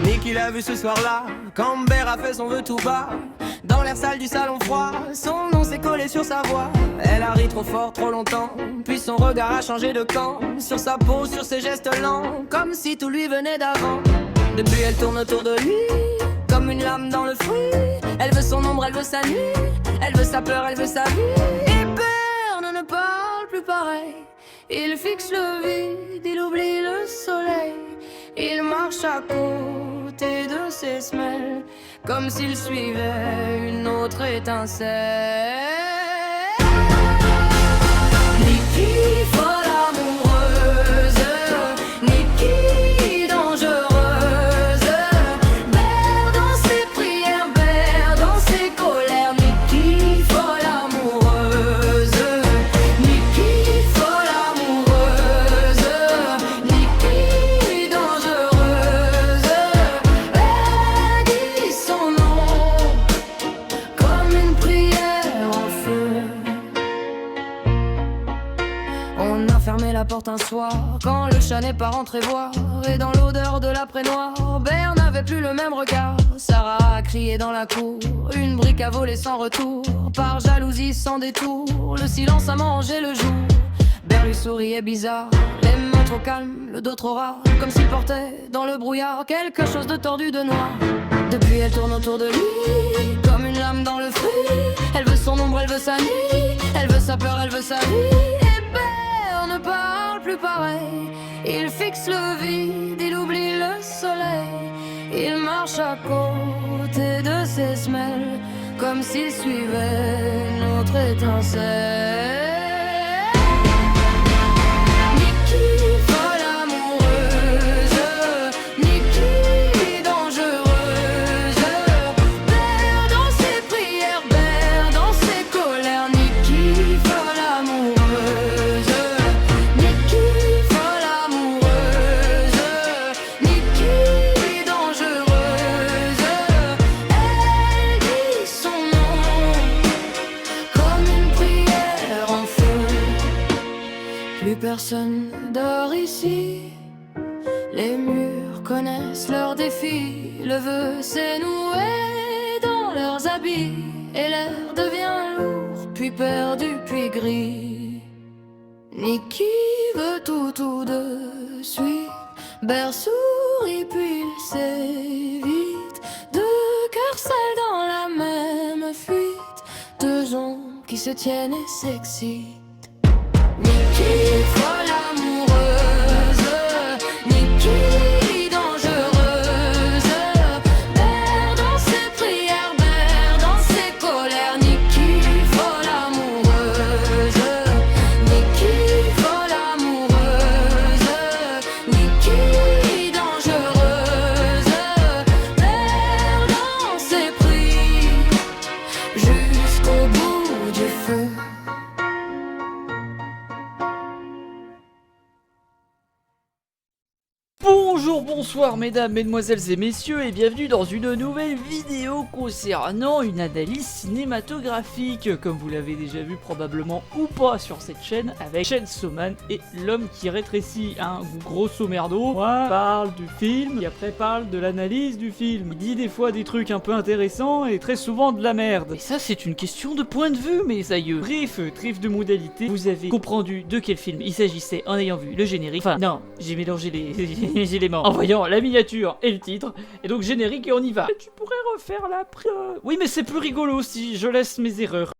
Nick il a vu ce soir-là, Camber a fait son vœu tout bas. Dans l'air sale du salon froid, son nom s'est collé sur sa voix. Elle a ri trop fort, trop longtemps, puis son regard a changé de camp. Sur sa peau, sur ses gestes lents, comme si tout lui venait d'avant. Depuis elle tourne autour de lui, comme une lame dans le fruit. Elle veut son ombre, elle veut sa nuit, elle veut sa peur, elle veut sa vie. Et Berne ne parle plus pareil, il fixe le vide, il oublie le soleil. Il marche à côté de ses semelles, comme s'il suivait une autre étincelle. Niki, folle amoureuse, Niki, dangereuse. Berne dans ses prières, Berne dans ses colères. Niki, folle amoureuse, Niki, folle amoureuse, Niki, dangereuse. Elle dit son nom comme une prière en feu. On a fermé la porte un soir, quand le chat n'est pas rentré voir. Et dans l'odeur de l'après-noir, Berne n'avait plus le même regard. Sarah a crié dans la cour, une brique a volé sans retour. Par jalousie sans détour, le silence a mangé le jour. Berne lui souriait bizarre, les mains trop calmes, le dos trop rare, comme s'il portait dans le brouillard quelque chose de tordu, de noir. Depuis elle tourne autour de lui, comme une lame dans le fruit. Elle veut son ombre, elle veut sa nuit, elle veut sa peur, elle veut sa vie. Et Berne ne parle plus pareil, il fixe le vide, il oublie le soleil. Il marche à côté de ses semelles, comme s'il suivait notre étincelle. Niki, folle amoureuse, Niki, dangereuse. Berne dans ses prières, Berne dans ses colères. Niki, folle amoureuse, Niki, folle amoureuse, Niki, dangereuse. Elle dit son nom comme une prière en feu. Plus personne dort ici, les murs connaissent leurs défis. Le vœu s'est noué dans leurs habits, et l'air devient lourd, puis perdu, puis gris. Niki veut tout de suite, Berne sourit puis il s'évite. Deux cœurs seuls dans la même fuite, deux ombres qui se tiennent et s'excitent. Niki, folle amoureuse, Niki, dangereuse. Berne dans ses prières, Berne dans ses colères. Niki, folle amoureuse, Niki, folle amoureuse, Niki, dangereuse. Berne dans ses prières, jusqu'au bout du feu. Bonjour, bonsoir mesdames, mesdemoiselles et messieurs et bienvenue dans une nouvelle vidéo concernant une analyse cinématographique, comme vous l'avez déjà vu probablement ou pas sur cette chaîne, avec Chainsaw Man et l'homme qui rétrécit, hein, grosso merdo. Moi, parle du film et après parle de l'analyse du film. Il dit des fois des trucs un peu intéressants et très souvent de la merde. Et ça c'est une question de point de vue mes aïeux. Bref, trêve de modalité, vous avez comprendu de quel film il s'agissait en ayant vu le générique. Enfin non, j'ai mélangé les éléments en voyant la miniature et le titre, et donc générique et on y va. Et tu pourrais refaire la Oui mais c'est plus rigolo si je laisse mes erreurs.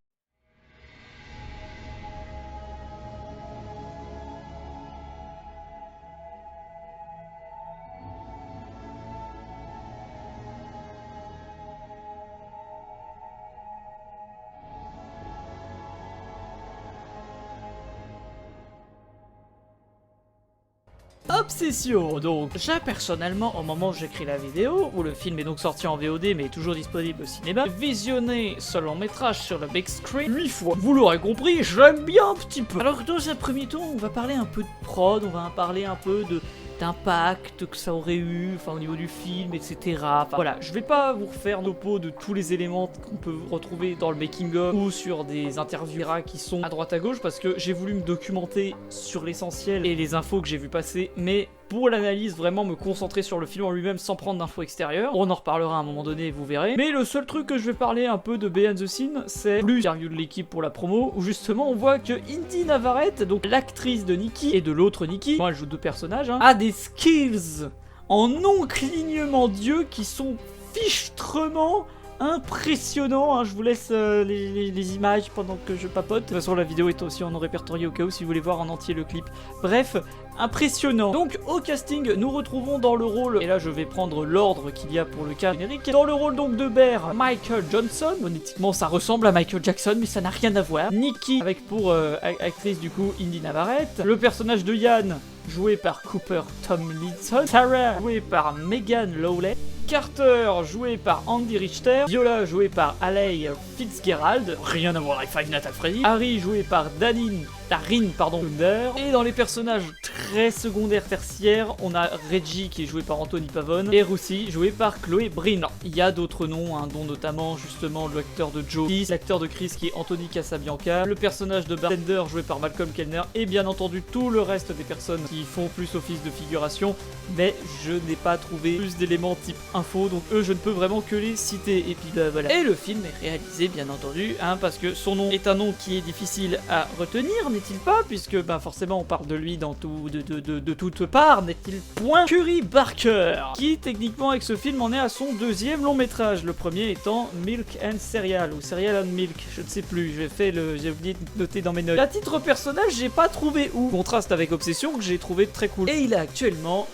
Obsession, donc j'ai personnellement, au moment où j'écris la vidéo, où le film est donc sorti en VOD mais toujours disponible au cinéma, visionné ce long métrage sur le big screen 8 fois. Vous l'aurez compris, j'aime bien un petit peu. Alors dans un premier temps, on va parler un peu de prod, on va parler un peu de d'impact que ça aurait eu, enfin au niveau du film, etc. Enfin, voilà, je vais pas vous refaire nos pots de tous les éléments qu'on peut retrouver dans le making-of ou sur des interviews qui sont à droite à gauche, parce que j'ai voulu me documenter sur l'essentiel et les infos que j'ai vu passer, mais pour l'analyse, vraiment me concentrer sur le film en lui-même sans prendre d'infos extérieures. On en reparlera à un moment donné, vous verrez. Mais le seul truc que je vais parler un peu de behind the scene, c'est plus l'interview de l'équipe pour la promo, où justement on voit que Indy Navarrete, donc l'actrice de Nikki et de l'autre Nikki, moi elle joue deux personnages, a des skills en non-clignement d'yeux qui sont fichtrement impressionnant, je vous laisse les images pendant que je papote. De toute façon la vidéo est aussi en répertorié au cas où si vous voulez voir en entier le clip. Bref, impressionnant. Donc au casting, nous retrouvons dans le rôle, et là je vais prendre l'ordre qu'il y a pour le cas générique, dans le rôle donc de Bear, Michael Johnson. Honnêtement ça ressemble à Michael Jackson mais ça n'a rien à voir. Nikki avec pour actrice du coup Indy Navarrete. Le personnage de Yann joué par Cooper Tomlinson. Sarah joué par Megan Lawley. Carter, joué par Andy Richter. Viola, joué par Alei Fitzgerald. Rien à voir avec Five Nights at Freddy. Harry, joué par Darin, Thunder. Et dans les personnages très secondaires tertiaires, on a Reggie, qui est joué par Anthony Pavone. Et Russi, joué par Chloé Bryn. Alors, il y a d'autres noms, dont notamment, justement, l'acteur de Joe, l'acteur de Chris, qui est Anthony Casabianca. Le personnage de Bartender, joué par Malcolm Kellner. Et bien entendu, tout le reste des personnes qui font plus office de figuration. Mais je n'ai pas trouvé plus d'éléments type info, donc eux je ne peux vraiment que les citer. Et puis bah voilà. Et le film est réalisé bien entendu, parce que son nom est un nom qui est difficile à retenir, n'est-il pas, puisque bah forcément on parle de lui dans tout, de toutes parts, n'est-il point. Curry Barker, qui techniquement avec ce film en est à son deuxième long métrage, le premier étant Milk and Cereal, ou Cereal and Milk, je ne sais plus, j'ai oublié de noter dans mes notes. À titre personnage, j'ai pas trouvé où. Contraste avec Obsession, que j'ai trouvé très cool. Et il a actuellement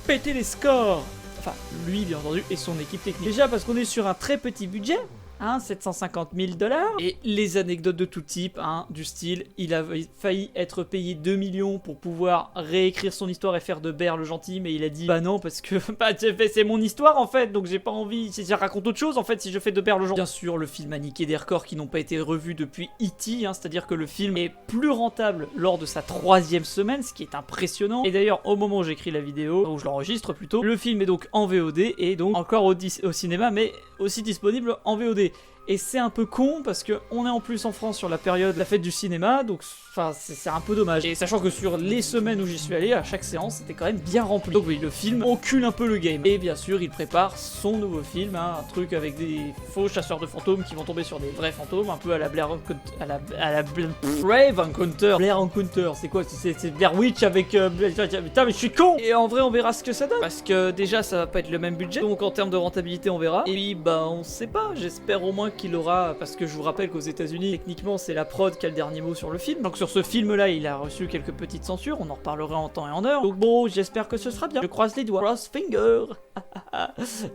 pété les scores. Enfin, lui, bien entendu, et son équipe technique. Déjà parce qu'on est sur un très petit budget, 750 000 $. Et les anecdotes de tout type, du style, il a failli être payé 2 millions pour pouvoir réécrire son histoire et faire de Bear le gentil, mais il a dit bah non, parce que c'est mon histoire en fait, donc j'ai pas envie, si je raconte autre chose en fait, si je fais de Bear le gentil. Bien sûr, le film a niqué des records qui n'ont pas été revus depuis E.T., c'est-à-dire que le film est plus rentable lors de sa 3e semaine, ce qui est impressionnant. Et d'ailleurs, au moment où j'écris la vidéo, où je l'enregistre plutôt, le film est donc en VOD et donc encore au cinéma, mais aussi disponible en VOD. Et c'est un peu con parce que on est en plus en France sur la période de la fête du cinéma, donc c'est un peu dommage. Et sachant que sur les semaines où j'y suis allé, à chaque séance, c'était quand même bien rempli. Donc oui, le film encule un peu le game. Et bien sûr, il prépare son nouveau film, un truc avec des faux chasseurs de fantômes qui vont tomber sur des vrais fantômes, un peu à la Blair Brave Encounter. Blair Encounter, c'est quoi? C'est Blair Witch avec... Putain, mais je suis con! Et en vrai, on verra ce que ça donne. Parce que déjà, ça va pas être le même budget, donc en termes de rentabilité, on verra. Et puis, bah, on sait pas, j'espère au moins qu'il aura, parce que je vous rappelle qu'aux États-Unis techniquement c'est la prod qui a le dernier mot sur le film, donc sur ce film là il a reçu quelques petites censures, on en reparlera en temps et en heure, donc bon j'espère que ce sera bien, je croise les doigts, cross finger.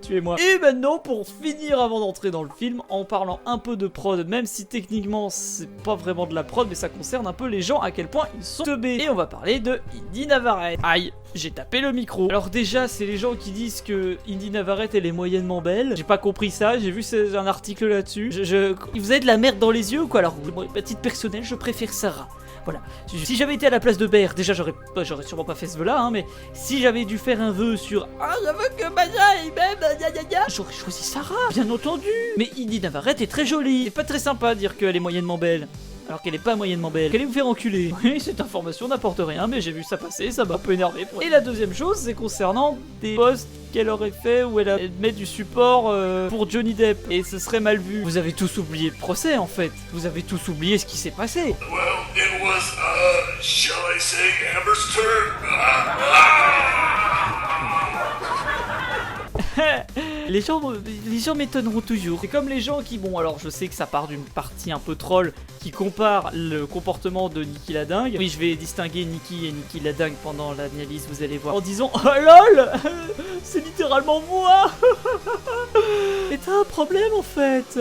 Tuez-moi. Et maintenant pour finir avant d'entrer dans le film, en parlant un peu de prod, même si techniquement c'est pas vraiment de la prod, mais ça concerne un peu les gens à quel point ils sont teubés, et on va parler de Indy Navarrete. Aïe, j'ai tapé le micro. Alors déjà c'est les gens qui disent que Indy Navarrete elle est moyennement belle, j'ai pas compris ça, j'ai vu un article là-dessus. Vous avez de la merde dans les yeux ou quoi? Alors, à titre personnel, je préfère Sarah. Voilà. Si j'avais été à la place de Bear, déjà j'aurais sûrement pas fait ce vœu-là, mais si j'avais dû faire un vœu sur je veux que Maja il m'aime, j'aurais choisi Sarah, bien entendu. Mais Indy Navarrete est très jolie. C'est pas très sympa de dire qu'elle est moyennement belle. Alors qu'elle est pas moyennement belle, qu'elle allait vous faire enculer. Oui, cette information n'apporte rien, mais j'ai vu ça passer, ça m'a un peu énervé. Et la deuxième chose, c'est concernant des posts qu'elle aurait fait où elle met du support pour Johnny Depp. Et ce serait mal vu. Vous avez tous oublié le procès, en fait. Vous avez tous oublié ce qui s'est passé. Well, it was, shall I say, Amber's turn. Les gens m'étonneront toujours. C'est comme les gens qui, bon alors je sais que ça part d'une partie un peu troll, qui compare le comportement de Nikki la dingue. Oui, je vais distinguer Nikki et Nikki la dingue pendant l'analyse, vous allez voir. En disant oh lol, c'est littéralement moi. Mais t'as un problème en fait.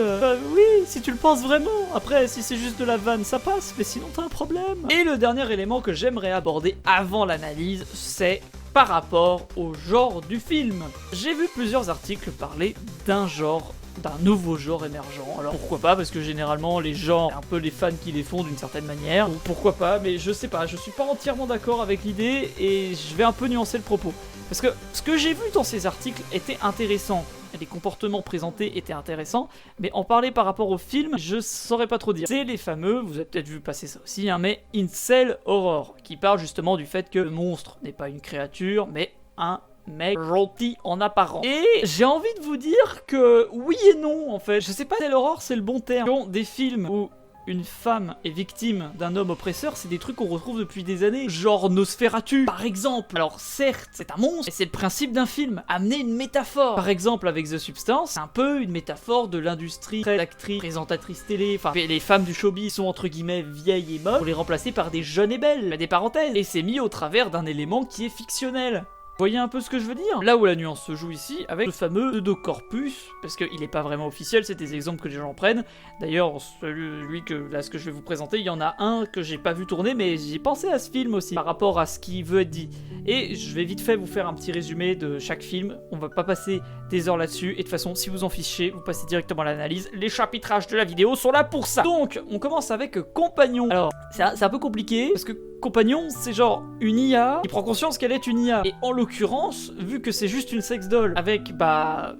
Oui, si tu le penses vraiment. Après, si c'est juste de la vanne, ça passe, mais sinon t'as un problème. Et le dernier élément que j'aimerais aborder avant l'analyse, c'est par rapport au genre du film. J'ai vu plusieurs articles parler d'un genre d'un nouveau genre émergent. Alors pourquoi pas, parce que généralement les genres, un peu les fans qui les font d'une certaine manière, ou pourquoi pas, mais je sais pas, je suis pas entièrement d'accord avec l'idée et je vais un peu nuancer le propos. Parce que ce que j'ai vu dans ces articles était intéressant. Les comportements présentés étaient intéressants, mais en parler par rapport au film, je saurais pas trop dire. C'est les fameux, vous avez peut-être vu passer ça aussi, hein, mais Incel Horror, qui parle justement du fait que le monstre n'est pas une créature, mais un mec gentil en apparence. Et j'ai envie de vous dire que oui et non, en fait. Je sais pas si l'horreur c'est le bon terme. Des films où une femme est victime d'un homme oppresseur, c'est des trucs qu'on retrouve depuis des années. Genre Nosferatu, par exemple. Alors certes, c'est un monstre, et c'est le principe d'un film. Amener une métaphore. Par exemple, avec The Substance, c'est un peu une métaphore de l'industrie d'actrices, présentatrices télé. Enfin, les femmes du showbiz sont entre guillemets vieilles et mortes pour les remplacer par des jeunes et belles. Des parenthèses. Et c'est mis au travers d'un élément qui est fictionnel. Vous voyez un peu ce que je veux dire? Là où la nuance se joue ici, avec le fameux pseudo-corpus, parce qu'il n'est pas vraiment officiel, c'est des exemples que les gens prennent. D'ailleurs, celui que je vais vous présenter, il y en a un que j'ai pas vu tourner, mais j'ai pensé à ce film aussi, par rapport à ce qui veut être dit. Et je vais vite fait vous faire un petit résumé de chaque film, on va pas passer des heures là-dessus, et de toute façon, si vous en fichez, vous passez directement à l'analyse, les chapitrages de la vidéo sont là pour ça. Donc, on commence avec Compagnon. Alors, c'est un peu compliqué, parce que Compagnon, c'est genre une IA qui prend conscience qu'elle est une IA. Et en l'occurrence, vu que c'est juste une sex doll avec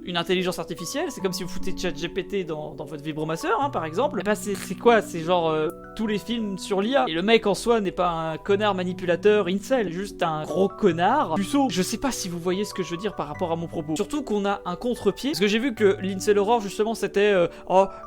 une intelligence artificielle, c'est comme si vous foutez ChatGPT dans votre vibromasseur, hein, par exemple. Bah c'est quoi? C'est genre tous les films sur l'IA. Et le mec en soi n'est pas un connard manipulateur incel, juste un gros connard puceau. Je sais pas si vous voyez ce que je veux dire par rapport à mon propos. Surtout qu'on a un contre-pied, parce que j'ai vu que l'Incel Horror justement c'était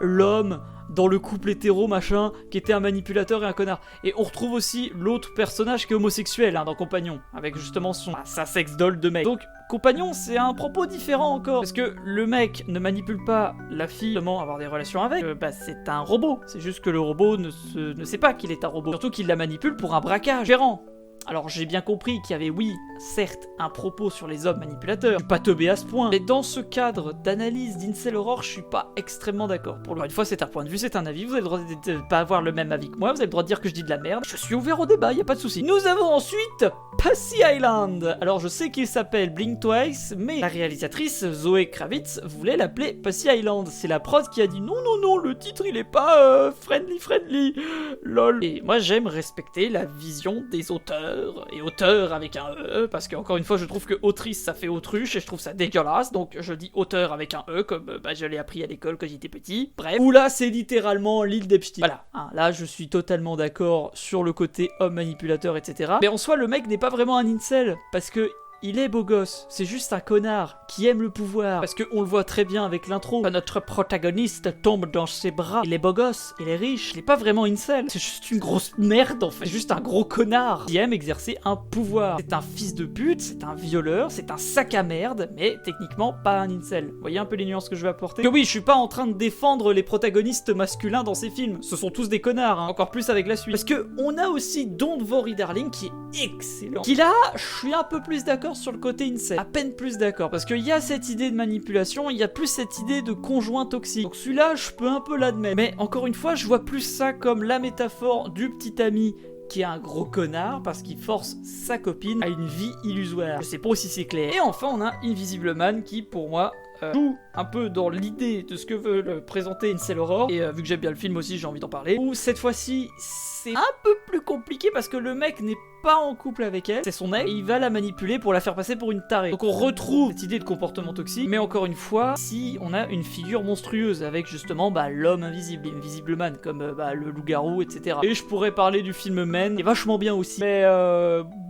l'homme dans le couple hétéro machin qui était un manipulateur et un connard. Et on retrouve aussi l'autre personnage qui est homosexuel dans Compagnon, avec justement sa sex doll de mec. Donc Compagnon, c'est un propos différent encore, parce que le mec ne manipule pas la fille seulement avoir des relations avec, c'est un robot. C'est juste que le robot ne sait pas qu'il est un robot, surtout qu'il la manipule pour un braquage différent. Alors j'ai bien compris qu'il y avait, oui, certes, un propos sur les hommes manipulateurs, je suis pas teubé à ce point, mais dans ce cadre d'analyse d'Incel Horror, je suis pas extrêmement d'accord. Pour une fois, c'est un point de vue, c'est un avis, vous avez le droit de pas avoir le même avis que moi, vous avez le droit de dire que je dis de la merde, je suis ouvert au débat, y a pas de souci. Nous avons ensuite Pussy Island. Alors je sais qu'il s'appelle Blink Twice, mais la réalisatrice Zoé Kravitz voulait l'appeler Pussy Island. C'est la prod qui a dit non, le titre il est pas friendly, lol. Et moi j'aime respecter la vision des auteurs, et auteur avec un E, parce que encore une fois je trouve que autrice ça fait autruche et je trouve ça dégueulasse, donc je dis auteur avec un E comme je l'ai appris à l'école quand j'étais petit. Bref, ou là c'est littéralement l'île d'Epstein. Voilà, hein, là je suis totalement d'accord sur le côté homme manipulateur, etc. Mais en soi le mec n'est pas vraiment un incel, parce que il est beau gosse, c'est juste un connard qui aime le pouvoir, parce qu'on le voit très bien avec l'intro. Quand notre protagoniste tombe dans ses bras, il est beau gosse, il est riche, il est pas vraiment incel, c'est juste une grosse merde en fait, c'est juste un gros connard qui aime exercer un pouvoir. C'est un fils de pute, c'est un violeur, c'est un sac à merde, mais techniquement pas un incel. Vous voyez un peu les nuances que je vais apporter? Que oui, je suis pas en train de défendre les protagonistes masculins dans ces films, ce sont tous des connards, hein, encore plus avec la suite. Parce que on a aussi Don't Worry Darling qui est excellent, qui là, je suis un peu plus d'accord sur le côté incel, à peine plus d'accord, parce qu'il y a cette idée de manipulation, il y a plus cette idée de conjoint toxique, donc celui-là je peux un peu l'admettre, mais encore une fois je vois plus ça comme la métaphore du petit ami qui est un gros connard parce qu'il force sa copine à une vie illusoire. Je sais pas si c'est clair. Et enfin on a Invisible Man qui pour moi joue un peu dans l'idée de ce que veut le présenter Incel Horror, et vu que j'aime bien le film aussi j'ai envie d'en parler, où cette fois-ci c'est un peu plus compliqué parce que le mec n'est pas en couple avec elle, c'est son ex, et il va la manipuler pour la faire passer pour une tarée. Donc on retrouve cette idée de comportement toxique, mais encore une fois, si on a une figure monstrueuse avec justement l'homme invisible, Invisible Man, comme le loup-garou, etc. Et je pourrais parler du film Men, qui est vachement bien aussi, mais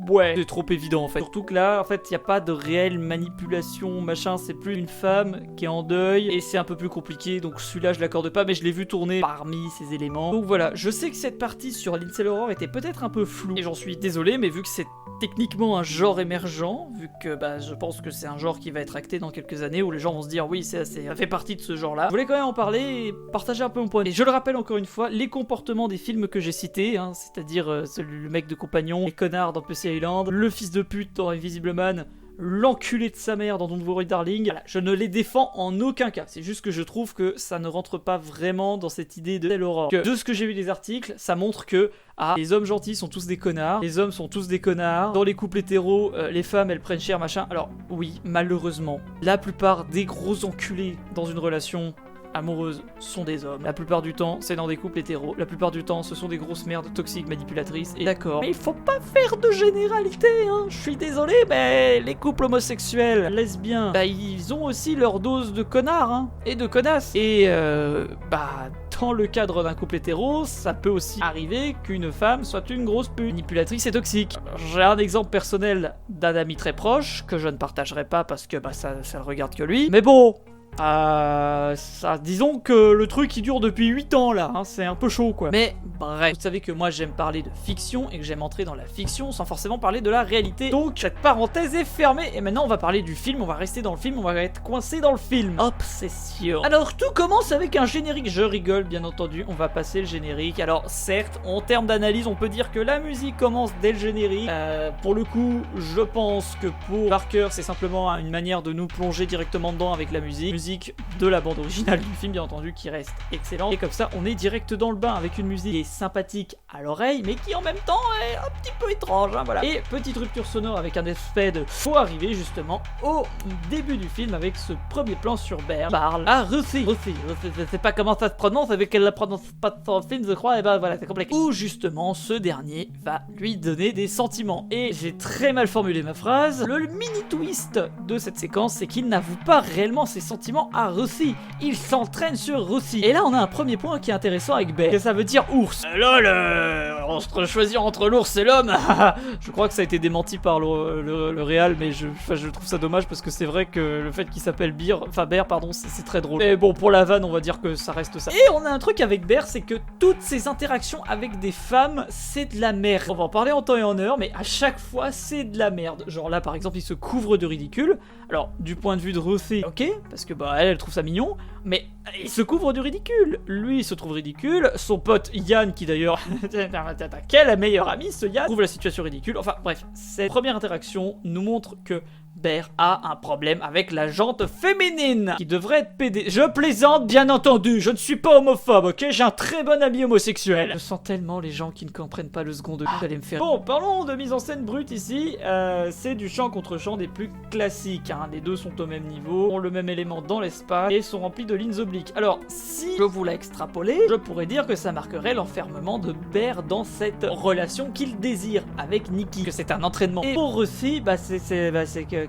ouais, c'est trop évident en fait. Surtout que là, en fait, il n'y a pas de réelle manipulation, machin, c'est plus une femme qui est en deuil, et c'est un peu plus compliqué, donc celui-là je l'accorde pas, mais je l'ai vu tourner parmi ces éléments. Donc voilà, je sais que cette partie sur l'Incel Horror était peut-être un peu floue, et j'en suis désolé, mais vu que c'est techniquement un genre émergent, vu que je pense que c'est un genre qui va être acté dans quelques années, où les gens vont se dire oui, ça fait partie de ce genre-là. Je voulais quand même en parler et partager un peu mon point de vue. Et je le rappelle encore une fois, les comportements des films que j'ai cités, hein, c'est-à-dire le mec de Compagnon, les connards dans Pussy Island, le fils de pute dans Invisible Man, l'enculé de sa mère dans Don't Worry Darling, voilà, je ne les défends en aucun cas, c'est juste que je trouve que ça ne rentre pas vraiment dans cette idée de Incel Horror. De ce que j'ai vu des articles, ça montre que les hommes gentils sont tous des connards, les hommes sont tous des connards, dans les couples hétéros, les femmes elles prennent cher machin. Alors oui, malheureusement, la plupart des gros enculés dans une relation amoureuses sont des hommes. La plupart du temps, c'est dans des couples hétéros. La plupart du temps, ce sont des grosses merdes toxiques manipulatrices. Et d'accord, mais il faut pas faire de généralité, hein. Je suis désolé, mais les couples homosexuels, lesbiens, bah ils ont aussi leur dose de connards, hein, et de connasses. Et dans le cadre d'un couple hétéro, ça peut aussi arriver qu'une femme soit une grosse pute, manipulatrice et toxique. J'ai un exemple personnel d'un ami très proche, que je ne partagerai pas parce que ça le regarde que lui. Mais bon, disons que le truc il dure depuis 8 ans là, hein, c'est un peu chaud quoi. Mais bref, vous savez que moi j'aime parler de fiction et que j'aime entrer dans la fiction sans forcément parler de la réalité. Donc cette parenthèse est fermée et maintenant on va parler du film, on va rester dans le film, on va être coincé dans le film. Obsession. Alors tout commence avec un générique, je rigole bien entendu, on va passer le générique. Alors certes, en termes d'analyse, on peut dire que la musique commence dès le générique. Pour le coup, je pense que pour Barker, c'est simplement une manière de nous plonger directement dedans avec la musique de la bande originale du film bien entendu qui reste excellente et comme ça on est direct dans le bain avec une musique qui est sympathique à l'oreille mais qui en même temps est un petit peu étrange, hein, voilà. Et petite rupture sonore avec un effet de faut arriver justement au début du film avec ce premier plan sur Bear parle à Ruthie, je sais pas comment ça se prononce avec elle la prononce pas dans le film je crois, et voilà c'est compliqué, où justement ce dernier va lui donner des sentiments. Et j'ai très mal formulé ma phrase, le mini twist de cette séquence c'est qu'il n'avoue pas réellement ses sentiments à Ruthie, il s'entraîne sur Ruthie. Et là on a un premier point qui est intéressant avec Bear, que ça veut dire ours. On se choisit entre l'ours et l'homme. Je crois que ça a été démenti par le réal, mais je trouve ça dommage parce que c'est vrai que le fait qu'il s'appelle Bear, pardon, c'est très drôle. Mais bon, pour la vanne, on va dire que ça reste ça. Et on a un truc avec Bear, c'est que toutes ses interactions avec des femmes, c'est de la merde. On va en parler en temps et en heure, mais à chaque fois, c'est de la merde. Genre là, par exemple, il se couvre de ridicule. Alors, du point de vue de Ruthie, ok, parce que elle trouve ça mignon, mais il se couvre du ridicule. Lui, il se trouve ridicule. Son pote Yann, qui d'ailleurs, quel meilleur ami ce Yann, trouve la situation ridicule. Enfin bref, cette première interaction nous montre que Bear a un problème avec la jante féminine qui devrait être pédé. Je plaisante, bien entendu, je ne suis pas homophobe, ok? J'ai un très bon ami homosexuel. Je sens tellement les gens qui ne comprennent pas le second degré. Vous allez me faire... Bon, parlons de mise en scène brute ici. C'est du chant contre chant des plus classiques, hein. Les deux sont au même niveau, ont le même élément dans l'espace et sont remplis de lignes obliques. Alors, si je voulais extrapoler, je pourrais dire que ça marquerait l'enfermement de Bear dans cette relation qu'il désire avec Nikki, que c'est un entraînement. Et pour Ruthie, c'est que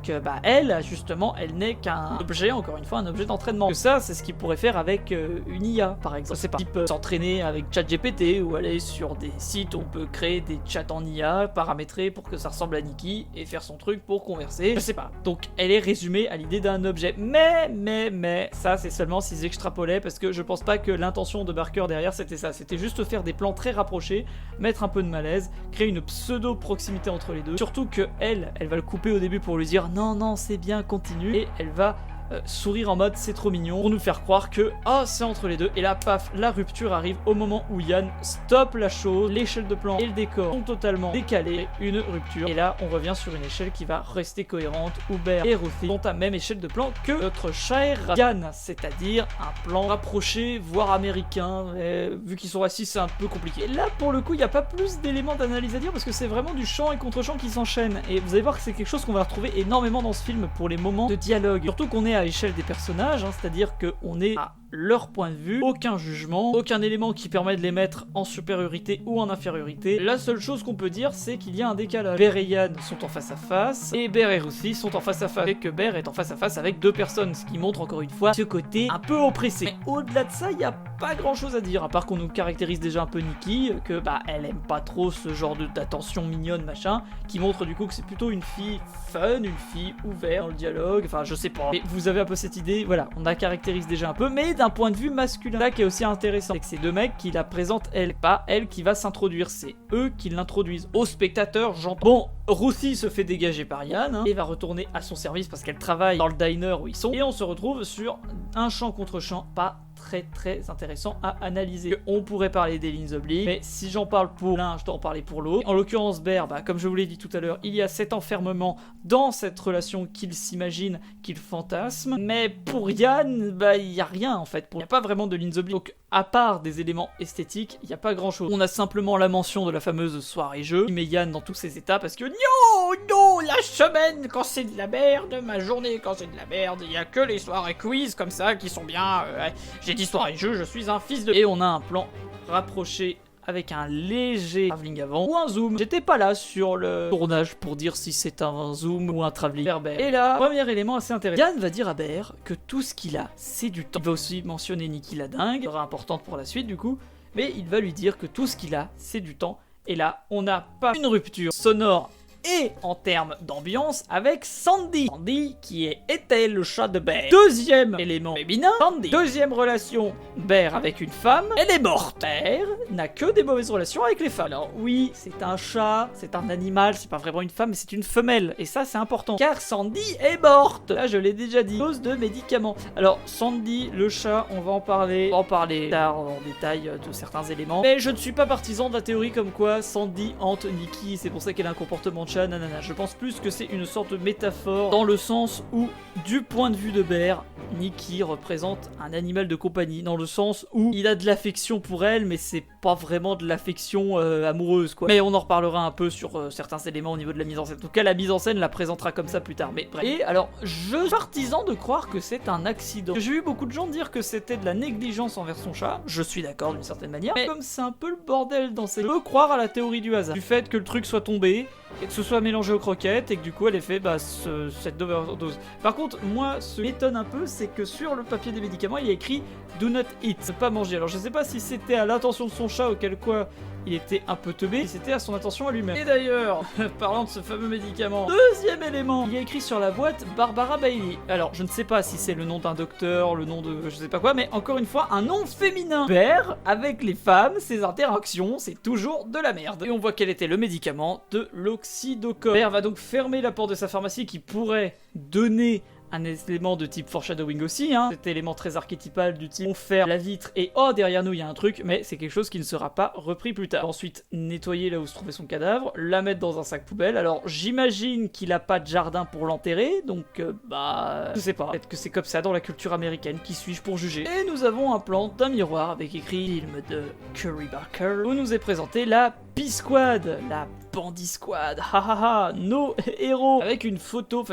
elle, justement, elle n'est qu'un objet, encore une fois, un objet d'entraînement. Que ça, c'est ce qu'il pourrait faire avec une IA, par exemple. C'est pas type s'entraîner avec ChatGPT ou aller sur des sites où on peut créer des chats en IA, paramétrer pour que ça ressemble à Nikki et faire son truc pour converser. Je sais pas. Donc, elle est résumée à l'idée d'un objet. Mais, ça, c'est seulement s'ils extrapolaient parce que je pense pas que l'intention de Barker derrière, c'était ça. C'était juste faire des plans très rapprochés, mettre un peu de malaise, créer une pseudo-proximité entre les deux. Surtout que elle va le couper au début pour lui dire non, c'est bien, continue. Et elle va sourire en mode c'est trop mignon pour nous faire croire que c'est entre les deux. Et là, paf, la rupture arrive au moment où Yann stoppe la chose. L'échelle de plan et le décor sont totalement décalés. Une rupture. Et là, on revient sur une échelle qui va rester cohérente. Où Bear et Ruthie sont à même échelle de plan que notre cher Yann, c'est-à-dire un plan rapproché, voire américain. Vu qu'ils sont assis, c'est un peu compliqué. Et là, pour le coup, il n'y a pas plus d'éléments d'analyse à dire parce que c'est vraiment du chant et contre-chant qui s'enchaînent. Et vous allez voir que c'est quelque chose qu'on va retrouver énormément dans ce film pour les moments de dialogue. Surtout qu'on est à l'échelle des personnages, hein, c'est-à-dire qu'on est à leur point de vue, aucun jugement, aucun élément qui permet de les mettre en supériorité ou en infériorité. La seule chose qu'on peut dire, c'est qu'il y a un décalage. Bear et Yann sont en face à face, et Bear et Ruthie sont en face à face, et que Bear est en face à face avec deux personnes, ce qui montre encore une fois ce côté un peu oppressé. Mais au-delà de ça, il n'y a pas grand-chose à dire, à part qu'on nous caractérise déjà un peu Nikki, que elle aime pas trop ce genre d'attention mignonne, machin, qui montre du coup que c'est plutôt une fille fun, une fille ouverte dans le dialogue, enfin je sais pas. Mais vous avez un peu cette idée, voilà, on la caractérise déjà un peu, mais d'un point de vue masculin. Ça qui est aussi intéressant, c'est que c'est deux mecs qui la présentent elle, pas elle qui va s'introduire, c'est eux qui l'introduisent. Au spectateur, j'entends. Bon, Ruthie se fait dégager par Yann, hein, et va retourner à son service parce qu'elle travaille dans le diner où ils sont, et on se retrouve sur un champ contre champ, pas très intéressant à analyser. On pourrait parler des lignes obliques, mais si j'en parle pour l'un, je dois en parler pour l'autre. En l'occurrence, Bear, comme je vous l'ai dit tout à l'heure, il y a cet enfermement dans cette relation qu'il s'imagine, qu'il fantasme, mais pour Yann, il y a rien en fait. Il n'y a pas vraiment de lignes obliques. Donc, à part des éléments esthétiques, il n'y a pas grand chose. On a simplement la mention de la fameuse soirée jeu, qui met Yann dans tous ses états parce que non, la semaine quand c'est de la merde, ma journée quand c'est de la merde, il y a que les soirées quiz comme ça qui sont bien. J'ai Petite histoire et je suis un fils de... Et on a un plan rapproché avec un léger travelling avant ou un zoom. J'étais pas là sur le tournage pour dire si c'est un zoom ou un travelling vers Bear. Et là, premier élément assez intéressant. Yann va dire à Bear que tout ce qu'il a, c'est du temps. Il va aussi mentionner Nikki la dingue, sera importante pour la suite du coup, mais il va lui dire que tout ce qu'il a, c'est du temps. Et là, on n'a pas une rupture sonore et en termes d'ambiance avec Sandy. Sandy qui était le chat de Bear. Deuxième élément féminin, Sandy. Deuxième relation, Bear avec une femme, elle est morte. Bear n'a que des mauvaises relations avec les femmes. Alors oui, c'est un chat, c'est un animal, c'est pas vraiment une femme, mais c'est une femelle. Et ça, c'est important. Car Sandy est morte. Là, je l'ai déjà dit. Cause de médicaments. Alors, Sandy, le chat, on va en parler. On va en parler tard en détail de certains éléments. Mais je ne suis pas partisan de la théorie comme quoi Sandy hante Nikki. C'est pour ça qu'elle a un comportement de chat, nanana. Je pense plus que c'est une sorte de métaphore dans le sens où, du point de vue de Bear, Nikki représente un animal de compagnie, dans le sens où il a de l'affection pour elle, mais c'est pas vraiment de l'affection amoureuse, quoi. Mais on en reparlera un peu sur certains éléments au niveau de la mise en scène. En tout cas, la mise en scène la présentera comme ça plus tard. Mais bref. Et alors, je suis partisan de croire que c'est un accident. J'ai vu beaucoup de gens dire que c'était de la négligence envers son chat. Je suis d'accord d'une certaine manière. Mais comme c'est un peu le bordel dans ces... Je peux croire à la théorie du hasard. Du fait que le truc soit tombé, et que ce soit mélangé aux croquettes, et que du coup elle ait fait cette overdose. Par contre, moi, ce qui m'étonne un peu, c'est que sur le papier des médicaments, il y a écrit Do not eat, ne pas manger. Alors je sais pas si c'était à l'intention de son chat, auquel quoi il était un peu teubé, si c'était à son attention à lui-même. Et d'ailleurs, parlant de ce fameux médicament, deuxième élément, il y a écrit sur la boîte Barbara Bailey. Alors je ne sais pas si c'est le nom d'un docteur, le nom de je sais pas quoi, mais encore une fois, un nom féminin. Bear, avec les femmes, ses interactions, c'est toujours de la merde. Et on voit quel était le médicament de l'oxydocoque. Bear va donc fermer la porte de sa pharmacie qui pourrait donner un élément de type foreshadowing aussi, hein. Cet élément très archétypal du type on ferme la vitre et oh derrière nous il y a un truc, mais c'est quelque chose qui ne sera pas repris plus tard. Ensuite, nettoyer là où se trouvait son cadavre, la mettre dans un sac poubelle. Alors j'imagine qu'il a pas de jardin pour l'enterrer, donc je sais pas. Peut-être que c'est comme ça dans la culture américaine, qui suis-je pour juger. Et nous avons un plan d'un miroir avec écrit film de Curry Barker, où nous est présenté la P-Squad, la Bandit Squad, hahaha, nos héros, avec une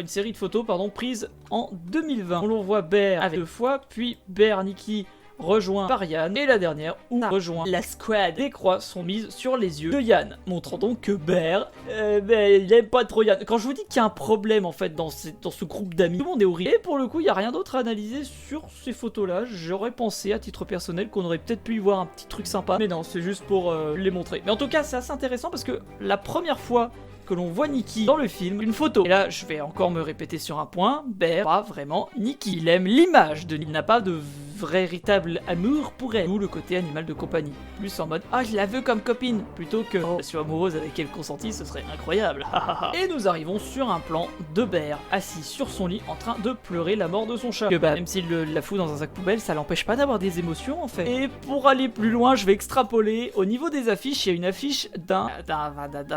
série de photos, prise en 2020. On l'on voit Bear avec 2 fois, puis Bear Nikki rejoint par Yann, et la dernière où rejoint la squad. Les croix sont mises sur les yeux de Yann, montrant donc que Bear, il aime pas trop Yann. Quand je vous dis qu'il y a un problème en fait dans ce groupe d'amis, tout le monde est horrible. Et pour le coup, il y a rien d'autre à analyser sur ces photos-là. J'aurais pensé à titre personnel qu'on aurait peut-être pu y voir un petit truc sympa, mais non, c'est juste pour les montrer. Mais en tout cas, c'est assez intéressant parce que la première fois que l'on voit Nikki dans le film, une photo. Et là, je vais encore me répéter sur un point, Bear pas vraiment Nikki. Il aime l'image de Nikki. Il n'a pas de véritable amour pour elle. Ou le côté animal de compagnie. Plus en mode, je la veux comme copine, plutôt que relation amoureuse avec elle consentie, ce serait incroyable. Et nous arrivons sur un plan de Bear, assis sur son lit, en train de pleurer la mort de son chat. Que même s'il la fout dans un sac poubelle, ça l'empêche pas d'avoir des émotions en fait. Et pour aller plus loin, je vais extrapoler. Au niveau des affiches, il y a une affiche d'un